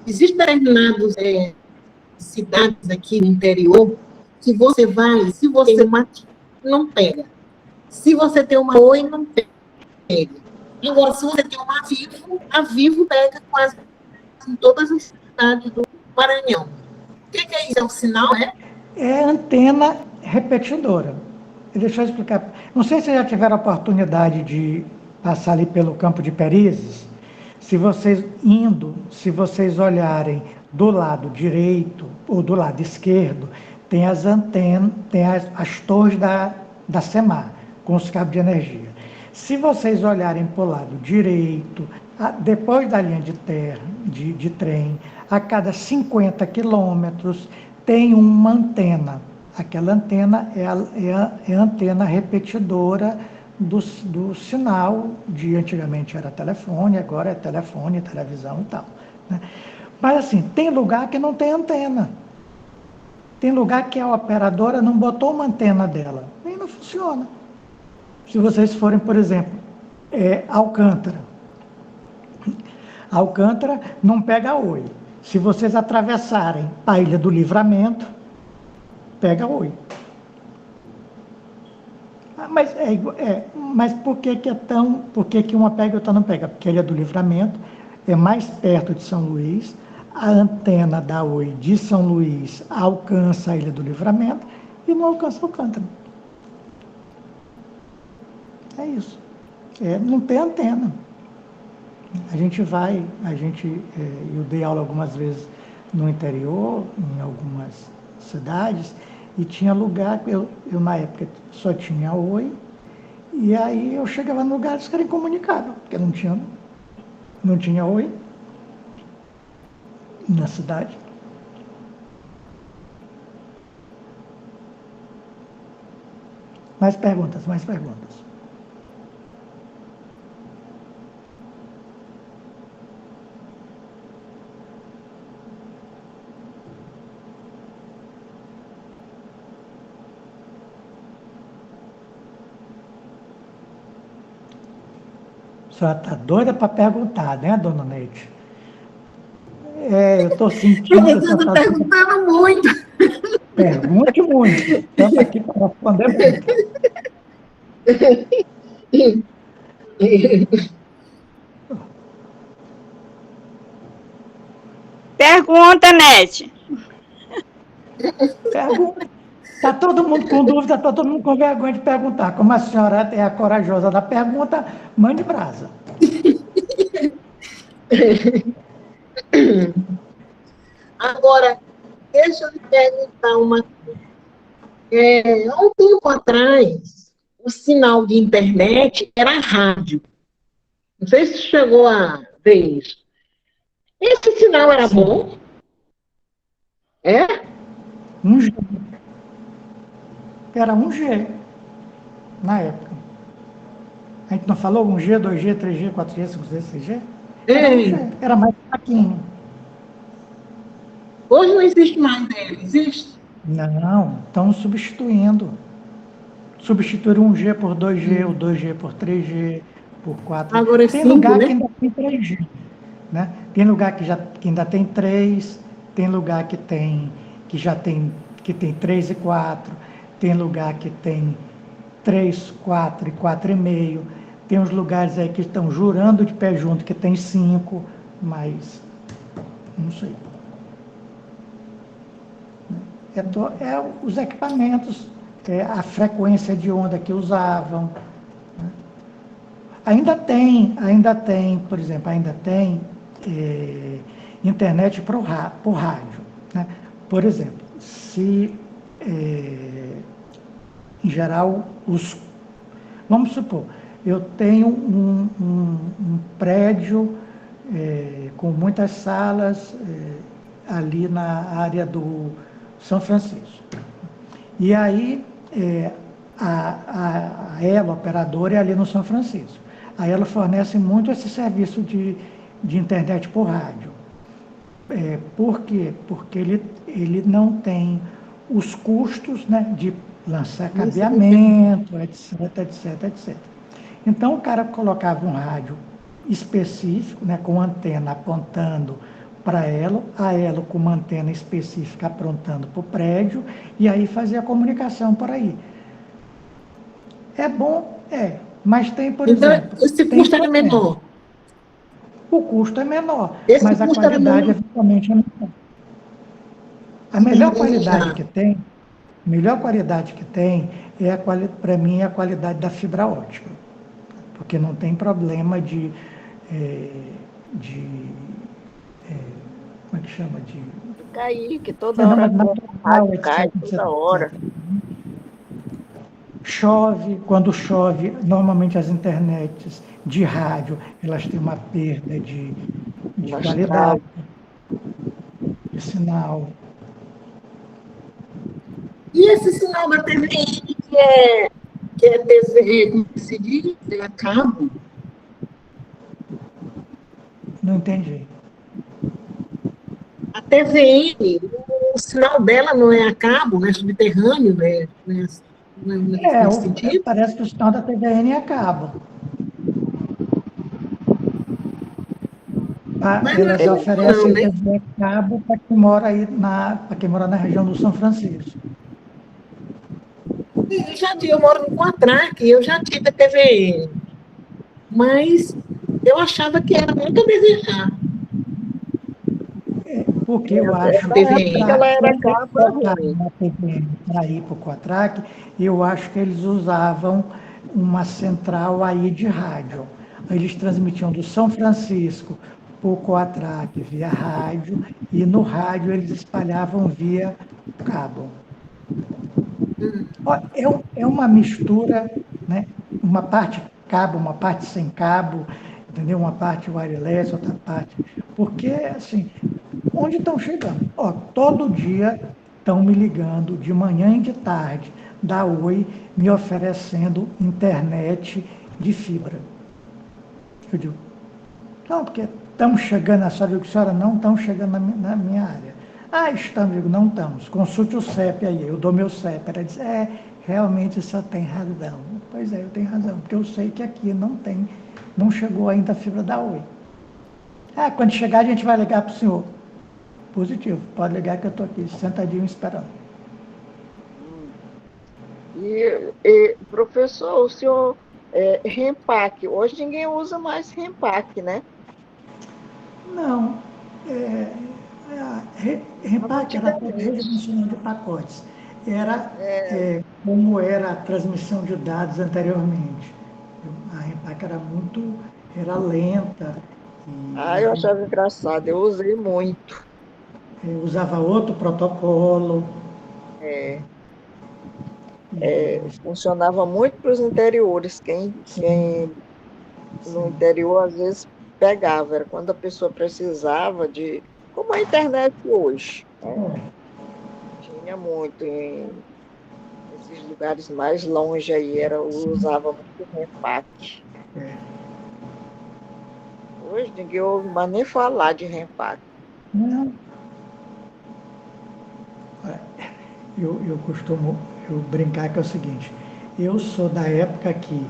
G: existem determinadas cidades aqui no interior que você vai, se você tem uma não pega. Se você tem uma Oi, não pega. Agora, se você tem uma Vivo, a Vivo pega quase em todas as cidades do Maranhão. O que é isso? É um sinal, é?
A: É antena repetidora. Deixa eu explicar. Não sei se vocês já tiveram a oportunidade de passar ali pelo Campo de Perizes. Se vocês olharem do lado direito ou do lado esquerdo, tem as antenas, tem as torres da SEMAR, com os cabos de energia. Se vocês olharem para o lado direito, depois da linha de terra, de trem, a cada 50 quilômetros, tem uma antena. Aquela antena é a antena repetidora do sinal de antigamente era telefone, agora é telefone, televisão e tal. Né? Mas assim, tem lugar que não tem antena. Tem lugar que a operadora não botou uma antena dela. E não funciona. Se vocês forem, por exemplo, Alcântara. Alcântara não pega Oi. Se vocês atravessarem a Ilha do Livramento, pega Oi. Mas por que uma pega e outra não pega? Porque a Ilha do Livramento é mais perto de São Luís, a antena da Oi de São Luís alcança a Ilha do Livramento e não alcança Alcântara. É isso. Não tem antena. Eu dei aula algumas vezes no interior, em algumas cidades, e tinha lugar, eu na época só tinha Oi, e aí eu chegava no lugar, eles querem comunicar, porque não tinha Oi na cidade. Mais perguntas. A senhora está doida para perguntar, né, dona Neide? Eu estou sentindo...
G: Você está perguntando muito.
A: Pergunte muito. Estamos aqui para responder muito.
B: Pergunta, Nete.
A: Pergunta. Está todo mundo com dúvida, está todo mundo com vergonha de perguntar. Como a senhora é a corajosa da pergunta, mande brasa.
G: Agora, deixa eu lhe perguntar uma coisa. Há um tempo atrás, o sinal de internet era rádio. Não sei se chegou a ver isso. Esse sinal era bom?
A: 1G. Era 1G na época. A gente não falou 1G, 2G, 3G, 4G, 5G, 6G? Era 1G, era mais fraquinho.
G: Hoje não existe mais ele, existe?
A: Não, estão substituindo. Substituíram 1G por 2G, o 2G por 3G, por 4G.
G: Agora é
A: tem
G: 5,
A: lugar
G: né?
A: que ainda tem 3G. Né? Tem lugar que ainda tem 3, tem lugar que tem 3 e 4, tem lugar que tem 3, 4 e 4,5. Tem uns lugares aí que estão jurando de pé junto que tem 5, mas não sei. Os equipamentos, a frequência de onda que usavam. Né? Ainda tem, por exemplo, internet por rádio. Né? Por exemplo, se, em geral, vamos supor, eu tenho um prédio com muitas salas, ali na área do São Francisco. E aí, a Elo, operadora, é ali no São Francisco. A Elo fornece muito esse serviço de internet por rádio. Por quê? Porque ele não tem os custos, né, de lançar cabeamento, etc. Então, o cara colocava um rádio específico, né, com antena apontando para a Elo com uma antena específica apontando para o prédio, e aí fazia a comunicação por aí. É bom? Mas tem, por exemplo...
G: Então, esse custo era menor.
A: O custo é menor,
G: Esse
A: mas a
G: custo era
A: qualidade,
G: menor.
A: eventualmente, é menor. A melhor qualidade que tem, para mim, é a qualidade da fibra ótica. Porque não tem problema de como é que chama?
E: Cair, que toda hora cai, toda hora.
A: Chove, quando chove, normalmente as internets de rádio, elas têm uma perda de qualidade, de sinal.
G: E esse sinal da TVN, que é TV, como se diz? É cabo?
A: Não entendi.
G: A TVN, o sinal dela não é a cabo, não é subterrâneo, né? Não é nesse sentido?
A: Parece que o sinal da TVN é cabo. Elas oferecem TV cabo para quem mora aí na região do São Francisco.
G: Eu moro no Quatraque, eu já tive TVN, mas eu achava que era muito a desejar.
A: Porque eu acho
G: que ela era
A: para ir para o Quatraque, eu acho que eles usavam uma central aí de rádio. Eles transmitiam do São Francisco para o Quatraque via rádio, e no rádio eles espalhavam via cabo. É uma mistura, né? Uma parte cabo, uma parte sem cabo, entendeu? Uma parte wireless, outra parte. Porque, assim, onde estão chegando? Todo dia estão me ligando, de manhã e de tarde, da Oi, me oferecendo internet de fibra. Eu digo, não, porque estão chegando, a senhora não estão chegando na minha área. Estamos, eu digo, não estamos, consulte o CEP aí, eu dou meu CEP. Ela diz, realmente o senhor tem razão. Pois eu tenho razão, porque eu sei que aqui não chegou ainda a fibra da Oi. Quando chegar a gente vai ligar para o senhor. Positivo, pode ligar que eu estou aqui, sentadinho esperando.
E: E professor, o senhor, Rempac, hoje ninguém usa mais Rempac, né?
A: Não, Rempac era redimensionamento de pacotes. Era como era a transmissão de dados anteriormente. A Rempac era lenta.
E: Eu achava engraçado, eu usei muito.
A: Usava outro protocolo.
E: Funcionava muito para os interiores. Quem no interior, às vezes, pegava. Era quando a pessoa precisava de... Como a internet hoje. Tinha muito em esses lugares mais longe aí. Usava muito Rempac. Hoje ninguém ouve mais nem falar de Rempac.
A: Não. Eu costumo brincar que é o seguinte, eu sou da época que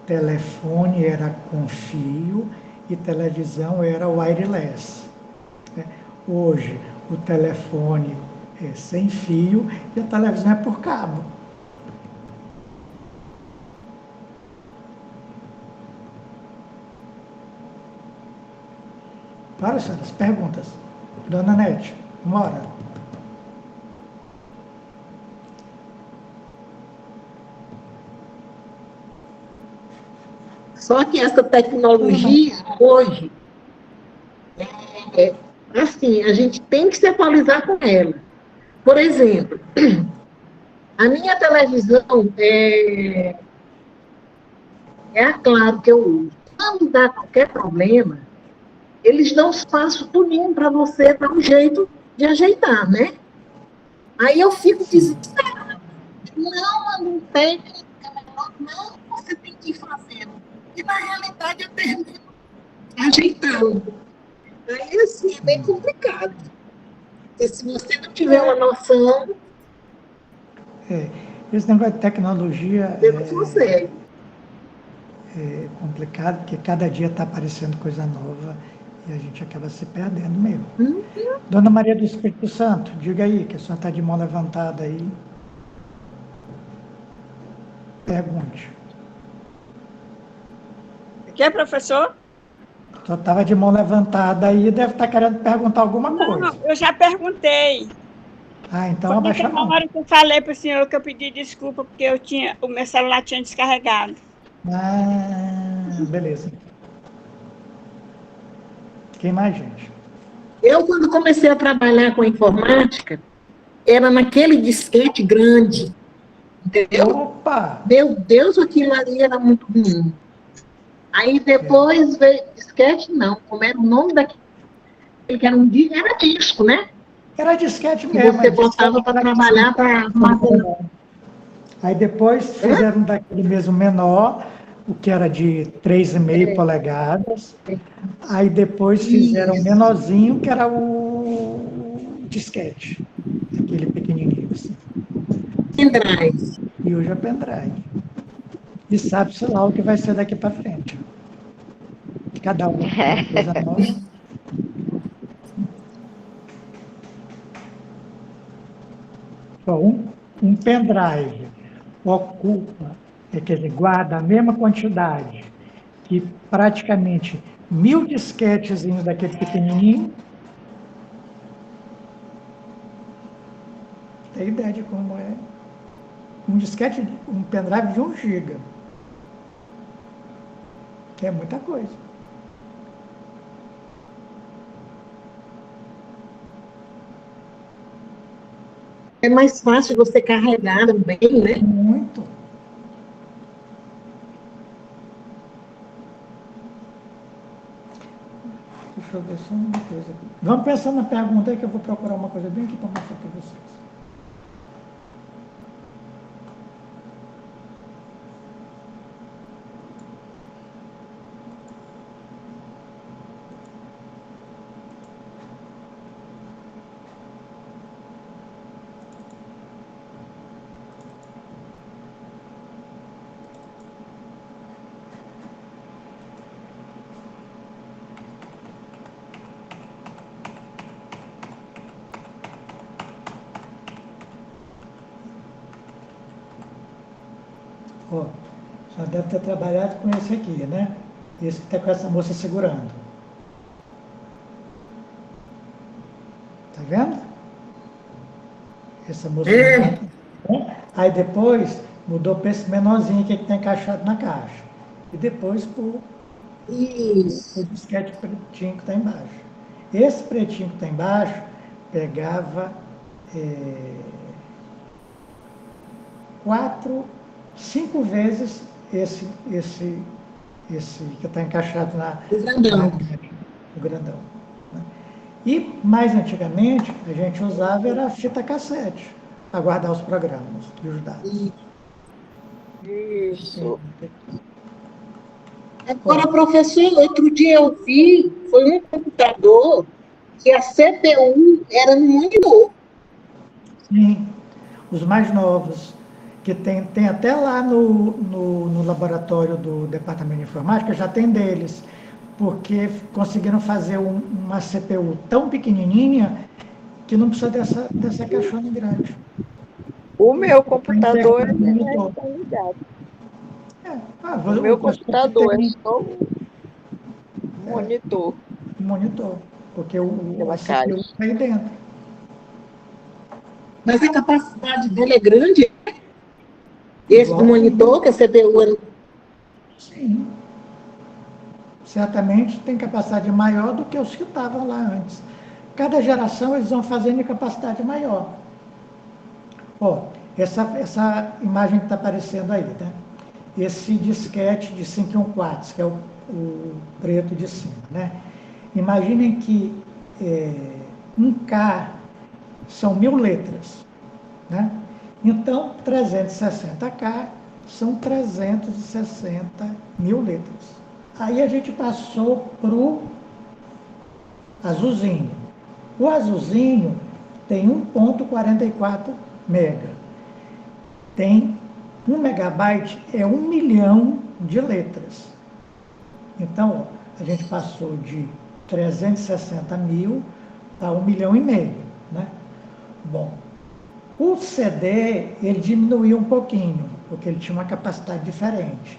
A: telefone era com fio e televisão era wireless. Hoje, o telefone é sem fio e a televisão é por cabo. Olha, senhoras, perguntas. Dona Nete, mora.
G: Só que essa tecnologia, hoje, assim, a gente tem que se atualizar com ela. Por exemplo, a minha televisão é a Claro que eu uso. Quando dá qualquer problema, eles dão espaço tudinho para você dar um jeito de ajeitar, né? Aí eu fico desesperada. Não tem, não, você tem que ir fazendo. E na realidade eu termino ajeitando. Aí assim, é bem complicado. Porque se você não tiver uma noção,
A: Esse negócio de tecnologia
G: você não consegue.
A: é complicado, porque cada dia está aparecendo coisa nova e a gente acaba se perdendo mesmo. Dona Maria do Espírito Santo, diga aí, que a senhora está de mão levantada aí. Pergunte.
B: O que, professor?
A: Só estava de mão levantada aí, deve estar querendo perguntar alguma coisa.
B: Não, eu já perguntei.
A: Ah, então
B: Foi
A: abaixa a
B: naquela
A: mão.
B: hora que eu falei para o senhor que eu pedi desculpa porque o meu celular tinha descarregado.
A: Ah, beleza. Quem mais, gente?
G: Eu, quando comecei a trabalhar com informática, era naquele disquete grande, entendeu?
A: Opa!
G: Meu Deus, aquilo ali era muito ruim. Aí depois veio disquete, não, como era o nome daquele que era era disco, né?
A: Era disquete
G: Que
A: mesmo.
G: você botava para trabalhar, para armazenar.
A: Aí depois fizeram daquele mesmo menor, o que era de 3,5 polegadas. Aí depois fizeram menorzinho, que era o disquete. Aquele pequenininho assim.
G: Pendrive.
A: E hoje é pendrive. E sabe-se lá o que vai ser daqui para frente. Cada um uma coisa nova. Só um pendrive ocupa, quer dizer, guarda a mesma quantidade que praticamente 1000 disquetezinhos daquele pequenininho. Tem ideia de como é? Um disquete, um pendrive de 1 GB. Que é muita coisa.
G: É mais fácil você carregar também, né?
A: Muito. Deixa eu ver só uma coisa aqui. Vamos pensar na pergunta aí que eu vou procurar uma coisa bem aqui para mostrar para vocês. Ó, já deve ter trabalhado com esse aqui, né? Esse que está com essa moça segurando. Tá vendo? Essa moça segurando. Aí depois mudou para esse menorzinho aqui que está encaixado na caixa. E depois para o disquete pretinho que está embaixo. Esse pretinho que está embaixo pegava 5 vezes esse que está encaixado
G: O grandão.
A: o grandão. Né? E mais antigamente a gente usava era a fita cassete para guardar os programas e os dados.
E: Isso.
G: Agora, professor, outro dia eu vi, foi um computador que a CPU era no monitor.
A: Sim, os mais novos, que tem até lá no laboratório do Departamento de Informática, já tem deles, porque conseguiram fazer uma CPU tão pequenininha que não precisa dessa caixona grande.
E: O meu computador é
A: monitor.
E: ligado.
A: O
E: meu computador é só um monitor.
A: Monitor, porque a CPU está aí dentro.
G: Mas a capacidade dele é grande? Esse do monitor, que a CPU era...
A: Sim. Certamente tem capacidade maior do que os que estavam lá antes. Cada geração eles vão fazendo em capacidade maior. Ó, essa imagem que está aparecendo aí, tá? Esse disquete de 5 1/4, que é o preto de cima, né? Imaginem que 1K são 1000 letras, né? Então, 360K são 360.000 letras. Aí a gente passou para o azulzinho. O azulzinho tem 1,44 mega. Tem 1 megabyte, é 1 milhão de letras. Então, a gente passou de 360 mil a 1,5 milhão, né? Bom, o CD, ele diminuiu um pouquinho, porque ele tinha uma capacidade diferente.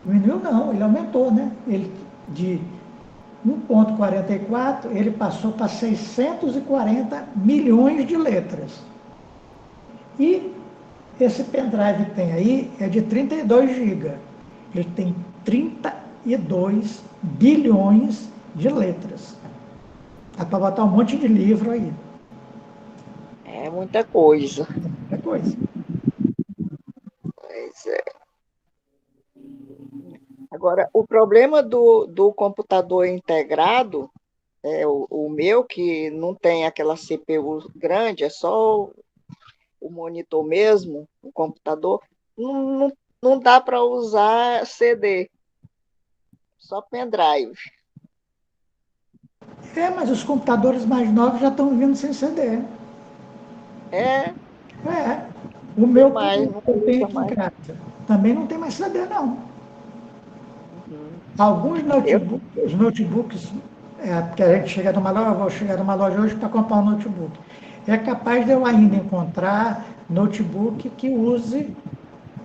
A: Diminuiu não, ele aumentou, né? Ele, de 1,44, ele passou para 640 milhões de letras. E esse pendrive que tem aí é de 32 GB. Ele tem 32 bilhões de letras. Dá para botar um monte de livro aí.
E: É muita coisa.
A: É coisa.
E: Pois é. Agora, o problema do computador integrado, o meu, que não tem aquela CPU grande, é só o monitor mesmo, o computador, não dá para usar CD, só pendrive.
A: Mas os computadores mais novos já estão vindo sem CD.
E: É,
A: O meu
E: mais,
A: que
E: não
A: eu tenho
E: usa
A: aqui em
E: mais.
A: casa também não tem mais CD, não.
E: Uhum.
A: Alguns
E: Eu,
A: notebooks, os notebooks, porque a gente chega numa loja, eu vou chegar numa loja hoje para comprar um notebook. É capaz de eu ainda encontrar notebook que use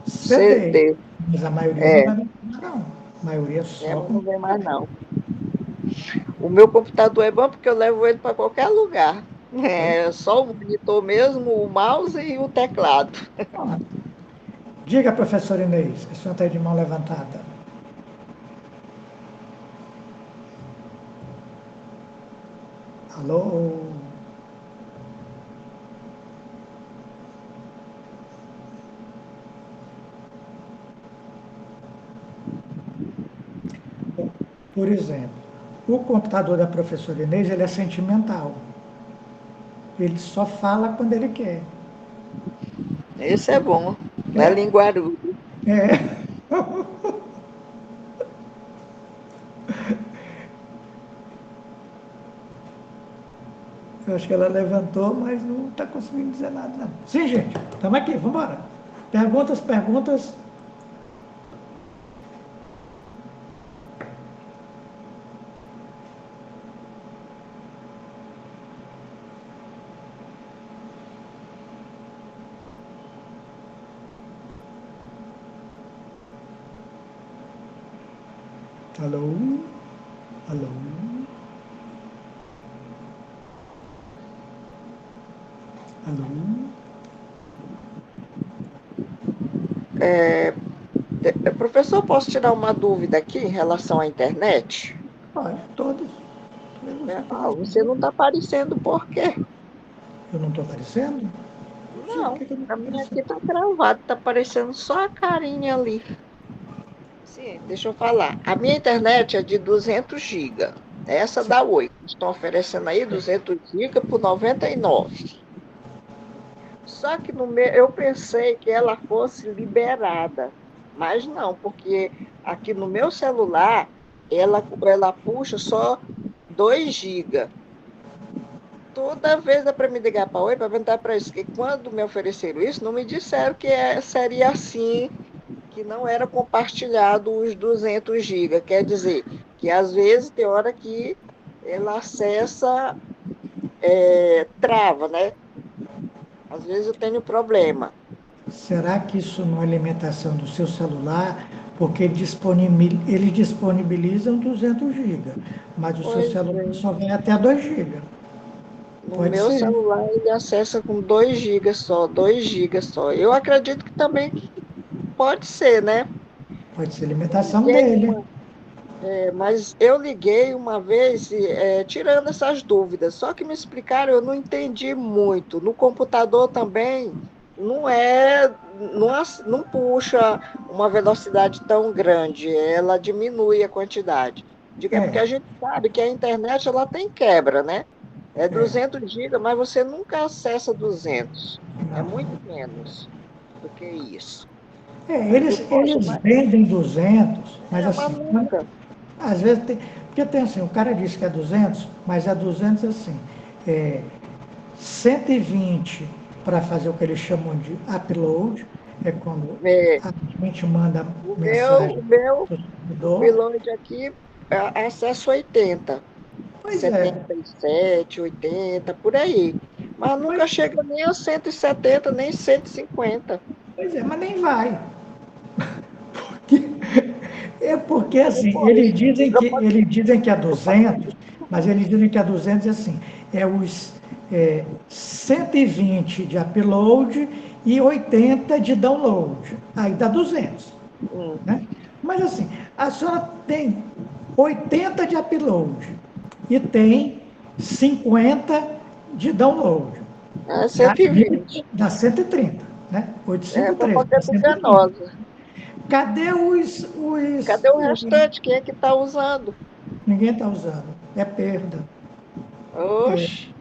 A: CD.
E: CD,
A: Mas a maioria não
E: é,
A: vai mais, não. A maioria é só
E: mas não
A: com
E: vem mais não. O meu computador é bom porque eu levo ele para qualquer lugar. É só o monitor mesmo, o mouse e o teclado.
A: Pronto. Diga, professor Inês, que a senhora está de mão levantada. Alô? Por exemplo, o computador da professora Inês, ele é sentimental. Ele só fala quando ele quer.
E: Esse é bom, não é
A: É,
E: linguarudo.
A: é. Eu acho que ela levantou, mas não está conseguindo dizer nada, não. Sim, gente, estamos aqui, vamos embora. Perguntas, perguntas. Alô? Alô? Alô?
E: Professor, posso tirar uma dúvida aqui em relação à internet?
A: Olha, todos.
E: Você não está aparecendo por quê?
A: Eu não estou aparecendo? Sim, por
E: Não,
A: que eu não
E: para
A: estou
E: mim aqui
A: aparecendo?
E: está travado, está aparecendo só a carinha ali. Sim, deixa eu falar. A minha internet é de 200 GB. Essa
A: Certo.
E: da Oi. Estão oferecendo aí 200 GB por 99. Só que no meu, eu pensei que ela fosse liberada, mas não, porque aqui no meu celular ela puxa só 2 GB. Toda vez é para me ligar para Oi, para perguntar para isso, que quando me ofereceram isso, não me disseram que seria assim, que não era compartilhado os 200 GB. Quer dizer, que às vezes tem hora que ela acessa, trava, né? Às vezes eu tenho problema.
A: Será que isso não é alimentação do seu celular? Porque eles disponibilizam 200 GB, mas o seu
E: Pois
A: celular
E: é.
A: só vem até 2 GB.
E: No
A: Pode
E: meu
A: ser,
E: celular ele acessa com 2 GB só, 2 GB só. Eu acredito que também pode ser, né?
A: pode ser
E: Eu
A: alimentação
E: liguei
A: dele.
E: mas eu liguei uma vez, tirando essas dúvidas, só que me explicaram, eu não entendi muito. No computador também não puxa uma velocidade tão grande, ela diminui a quantidade. Porque a gente sabe que a internet ela tem quebra, né? É 200 GB, mas você nunca acessa 200. É muito menos do que isso.
A: Eles vendem 200, mas
E: mas
A: assim,
E: nunca.
A: às vezes tem. Porque tem assim, o cara diz que é 200, mas é 200 assim. 120 para fazer o que eles chamam de upload, é quando a gente manda mensagem
E: O meu
A: para o servidor.
E: upload aqui é acesso 80.
A: Pois
E: 77, 80, por aí. Mas nunca chega nem a 170, nem 150.
A: Pois mas nem vai. Porque assim, eles dizem que é 200, mas eles dizem que é 200 assim, os 120 de upload e 80 de download. Aí dá 200. Né? Mas assim, a senhora tem 80 de upload e tem 50 de download.
E: É 120.
A: Dá 130, né? 853.
E: Dá 130.
A: Cadê
E: Cadê o restante? Quem é que está usando?
A: Ninguém está usando. É perda.
E: Oxe.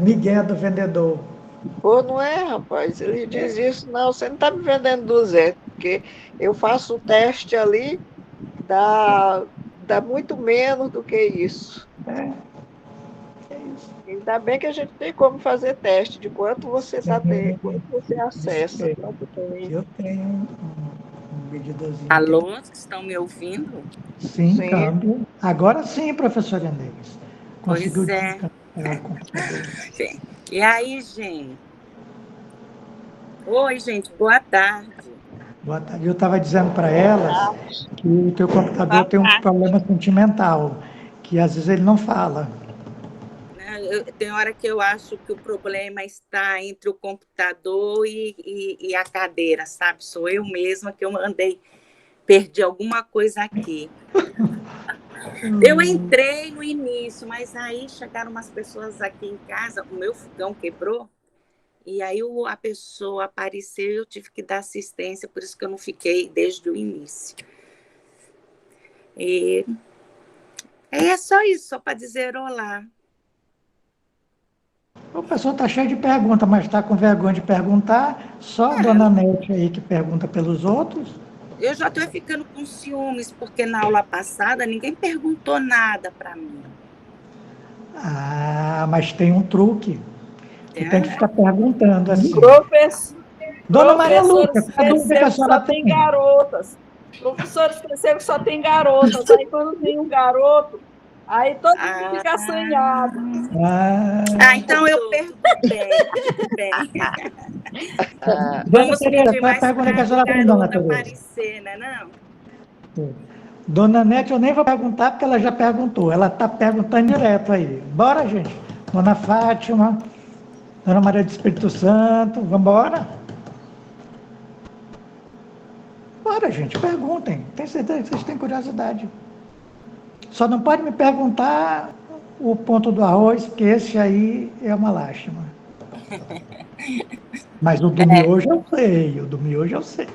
A: Migué do vendedor.
E: Pô, não é, rapaz. Ele diz isso, não, você não está me vendendo 200, porque eu faço o teste ali, dá muito menos do que isso. Ainda bem que a gente tem como fazer teste de quanto você está tendo, quanto você acessa.
A: Eu tenho um medidorzinho.
I: Alô, estão me ouvindo?
A: Sim, câmbio. Agora sim, professora Inês. Conseguiu
I: descarregar
A: o computador.
I: E aí, gente? Oi, gente, boa tarde.
A: Boa tarde. Eu estava dizendo para elas que o teu computador tem um problema sentimental, que às vezes ele não fala.
I: Tem hora que eu acho que o problema está entre o computador e a cadeira, sabe? Sou eu mesma que eu perdi alguma coisa aqui. Eu entrei no início, mas aí chegaram umas pessoas aqui em casa, o meu fogão quebrou, e aí a pessoa apareceu e eu tive que dar assistência, por isso que eu não fiquei desde o início. E é só isso, só para dizer olá.
A: O pessoal está cheio de perguntas, mas está com vergonha de perguntar. Só a dona Nete aí que pergunta pelos outros.
I: Eu já estou ficando com ciúmes, porque na aula passada ninguém perguntou nada para mim.
A: Mas tem um truque. Tu tem que ficar perguntando assim.
C: Dona
A: Maria Lúcia,
C: que só tem garotas. Professores percebem que só tem garotas. Aí quando tem um garoto, aí todo mundo fica assanhado.
I: Então eu perguntei.
A: Vamos pedir mais para a garota
I: aparecer, né, não?
A: Dona Nete, eu nem vou perguntar, porque ela já perguntou. Ela está perguntando direto aí. Bora, gente. Dona Fátima, Dona Maria do Espírito Santo, vamos embora? Bora, gente, perguntem. Tem certeza que vocês têm curiosidade. Só não pode me perguntar o ponto do arroz, porque esse aí é uma lástima. Mas o do miojo eu sei.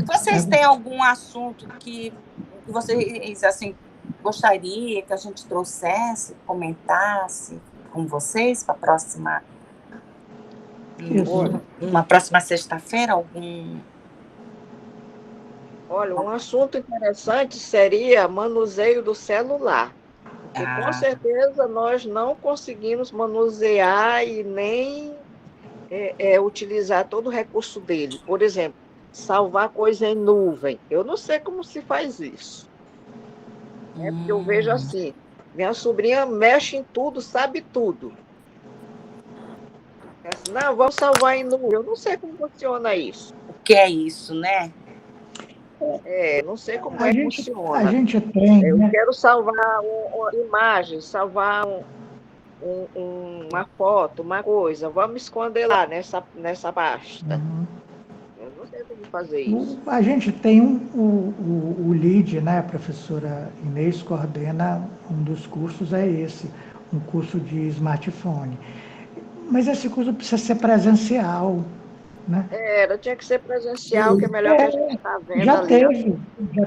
I: Vocês têm algum assunto que vocês assim, gostaria que a gente trouxesse, comentasse com vocês para a próxima... Uma próxima sexta-feira,
E: Olha, um assunto interessante seria manuseio do celular. Porque com certeza nós não conseguimos manusear e nem utilizar todo o recurso dele. Por exemplo, salvar coisa em nuvem. Eu não sei como se faz isso. Porque eu vejo assim, minha sobrinha mexe em tudo, sabe tudo. Não, vamos salvar em nuvem. Eu não sei como funciona isso.
I: O que é isso, né?
E: Não sei como funciona.
A: A gente tem.
E: Eu quero salvar uma imagem, salvar uma foto, uma coisa. Vamos esconder lá nessa pasta. Eu não sei como fazer isso.
A: A gente tem o LEAD, né? A professora Inês coordena um dos cursos, um curso de smartphone. Mas esse curso precisa ser presencial, né?
E: Tinha que ser presencial, que é melhor que a gente está vendo
A: Já
E: ali.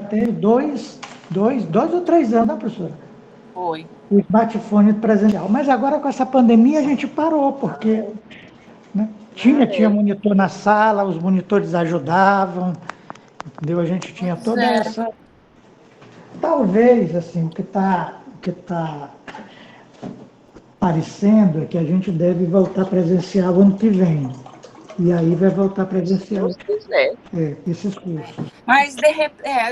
A: teve 2 ou 3 anos, né, professora?
I: Foi.
A: O smartphone presencial. Mas agora, com essa pandemia, a gente parou, porque, né, tinha monitor na sala, os monitores ajudavam, entendeu? A gente tinha
I: Pois
A: toda
I: é.
A: essa... Talvez, assim, o que tá parecendo é que a gente deve voltar presencial ano que vem. E aí vai voltar presencial,
E: Se Deus quiser.
A: esses cursos.
I: Mas,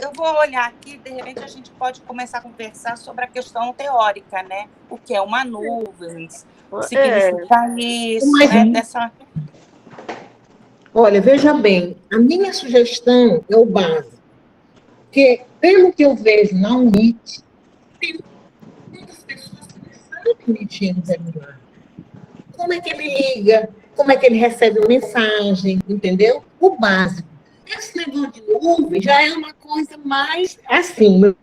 I: eu vou olhar aqui, de repente a gente pode começar a conversar sobre a questão teórica, né? O que é uma nuvem, o que significa isso,
G: Mas,
I: né? Dessa...
G: olha, veja bem, a minha sugestão é o básico, porque, pelo que eu vejo na UNIT, tem muitas pessoas que não sabem mexer no celular. Como é que ele liga? Como é que ele recebe uma mensagem? Entendeu? O básico. Esse negócio de nuvem já é uma coisa mais, assim, meu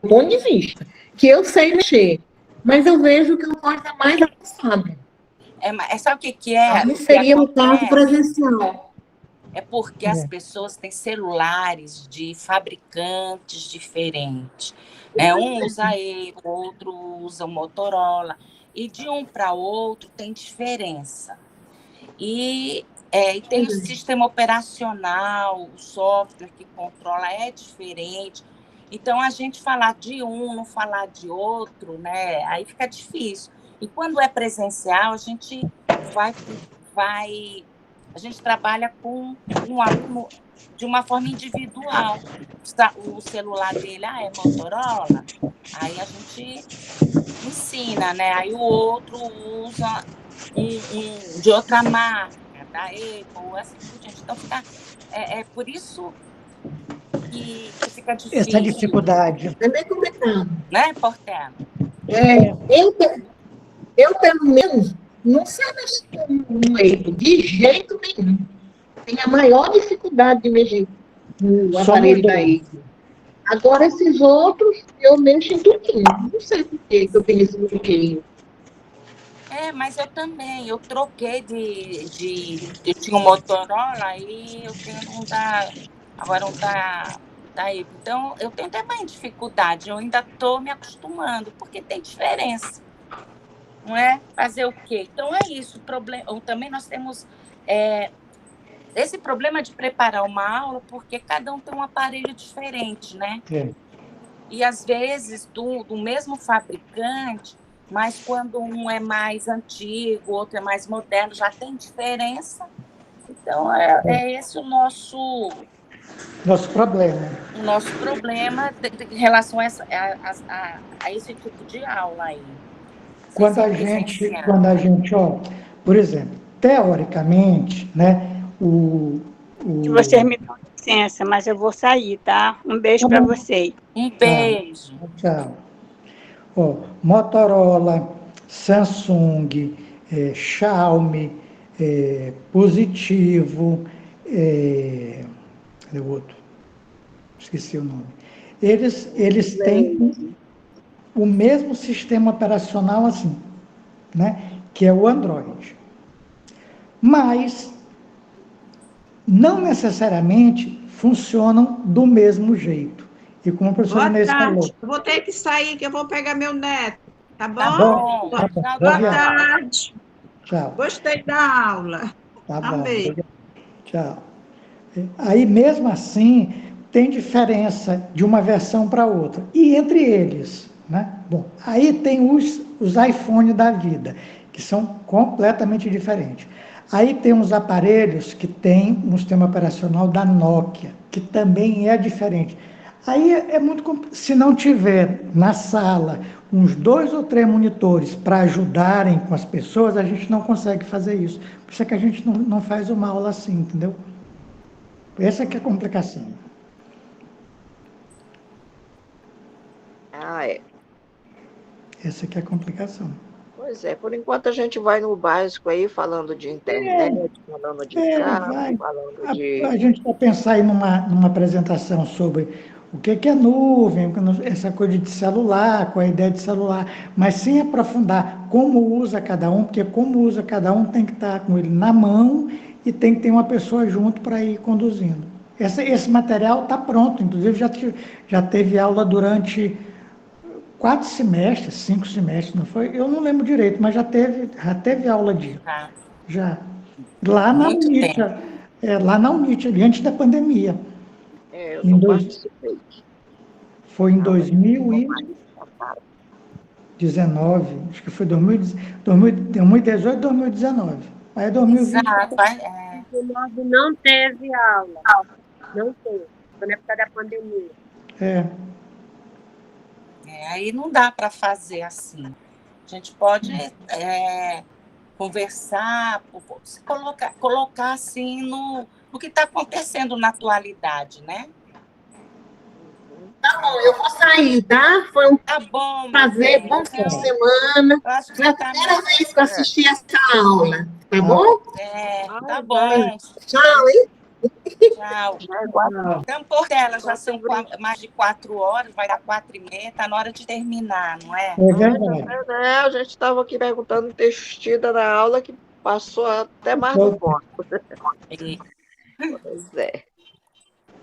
G: ponto de vista, que eu sei mexer, mas eu vejo que é uma coisa mais avançada.
I: Sabe o que é?
G: Aí seria um caso presencial.
I: É porque as pessoas têm celulares de fabricantes diferentes. Um usa Apple, outro usa o Motorola. E de um para outro tem diferença. E tem o sistema operacional, o software que controla é diferente. Então, a gente falar de um, não falar de outro, né? Aí fica difícil. E quando é presencial, a gente a gente trabalha com um aluno de uma forma individual. O celular dele é Motorola, aí a gente ensina, né? Aí o outro usa um de outra marca, da Apple, assim por diante. Então, é por isso que fica difícil.
A: Essa dificuldade.
G: É bem complicado.
I: Né, Portela?
G: Eu, pelo menos, não sei mexer no Apple, de jeito nenhum. Tenho a maior dificuldade de mexer no aparelho da Apple. Agora, esses outros, eu mexo em tudinho. Não sei por que eu tenho esse bloqueio.
I: Mas eu também. Eu troquei eu tinha um Motorola e eu tenho agora um da Apple. Então, eu tenho até mais dificuldade. Eu ainda estou me acostumando, porque tem diferença. Não é? Fazer o quê? Então, é isso. Também nós temos esse problema de preparar uma aula, porque cada um tem um aparelho diferente, né? E, às vezes, do mesmo fabricante, mas quando um é mais antigo, o outro é mais moderno, já tem diferença. Então, é esse o nosso
A: problema.
I: O nosso problema em relação a esse tipo de aula aí.
A: Quando a gente, por exemplo, teoricamente, né,
B: Se vocês me dão licença, mas eu vou sair, tá? Um beijo para vocês.
I: Um beijo.
A: Tchau. Motorola, Samsung, Xiaomi, Positivo, cadê o outro? Esqueci o nome. Eles têm o mesmo sistema operacional assim, né? Que é o Android. Mas não necessariamente funcionam do mesmo jeito. E como a professora Inês falou...
J: Eu vou ter que sair, que eu vou pegar meu neto. Tá bom?
A: Tá bom.
J: Boa tarde.
A: Tchau.
J: Gostei da aula.
A: Tá bom.
J: Amei.
A: Tchau. Aí, mesmo assim, tem diferença de uma versão para outra. E entre eles, né? Bom, aí tem os iPhone da vida, que são completamente diferentes. Aí tem uns aparelhos que têm um sistema operacional da Nokia, que também é diferente. Aí é muito... Se não tiver na sala uns 2 ou 3 monitores para ajudarem com as pessoas, a gente não consegue fazer isso. Por isso é que a gente não faz uma aula assim, entendeu? Essa que é a complicação. Essa que é a complicação.
E: Pois é, por enquanto a gente vai no básico aí, falando de internet, falando de carro, falando de...
A: A gente vai pensar aí numa apresentação sobre o que é nuvem, essa coisa de celular, com a ideia de celular, mas sem aprofundar como usa cada um, porque como usa cada um tem que estar com ele na mão e tem que ter uma pessoa junto para ir conduzindo. Esse material está pronto, inclusive já teve aula durante 4 semestres, 5 semestres, não foi? Eu não lembro direito, mas já teve aula disso. Já. Lá na UNIT, lá na UNIT, ali antes da pandemia.
E: Eu não participei.
A: Foi em 2019, acho que foi 2018, 2019. Aí é 2020.
K: Exato, 2019 não teve aula. Não teve, foi na época da pandemia.
I: Aí não dá para fazer assim. A gente pode conversar, se colocar assim no que está acontecendo na atualidade, né?
G: Tá bom, eu vou sair, tá? Foi um prazer, bom fim de semana. Foi a primeira vez que eu assisti essa aula, tá bom?
I: Tá bom.
G: Tchau, hein?
I: Tchau. Então, por dela, já são mais de 4 horas, vai dar 4h30, tá na hora de terminar, não é?
A: É verdade.
E: A gente estava aqui perguntando textida na aula que passou até mais do ponto. Pois é.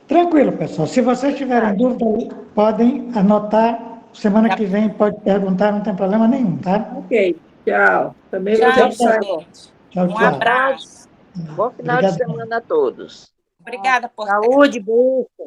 A: Tranquilo, pessoal. Se vocês tiverem dúvida, podem anotar. Semana que vem pode perguntar, não tem problema nenhum, tá?
C: Ok, tchau. Também
I: Tchau,
C: vou sair.
A: Tchau,
I: Um
A: tchau.
I: abraço.
E: Bom final de semana a todos.
I: Obrigada por
K: Saúde, bênção.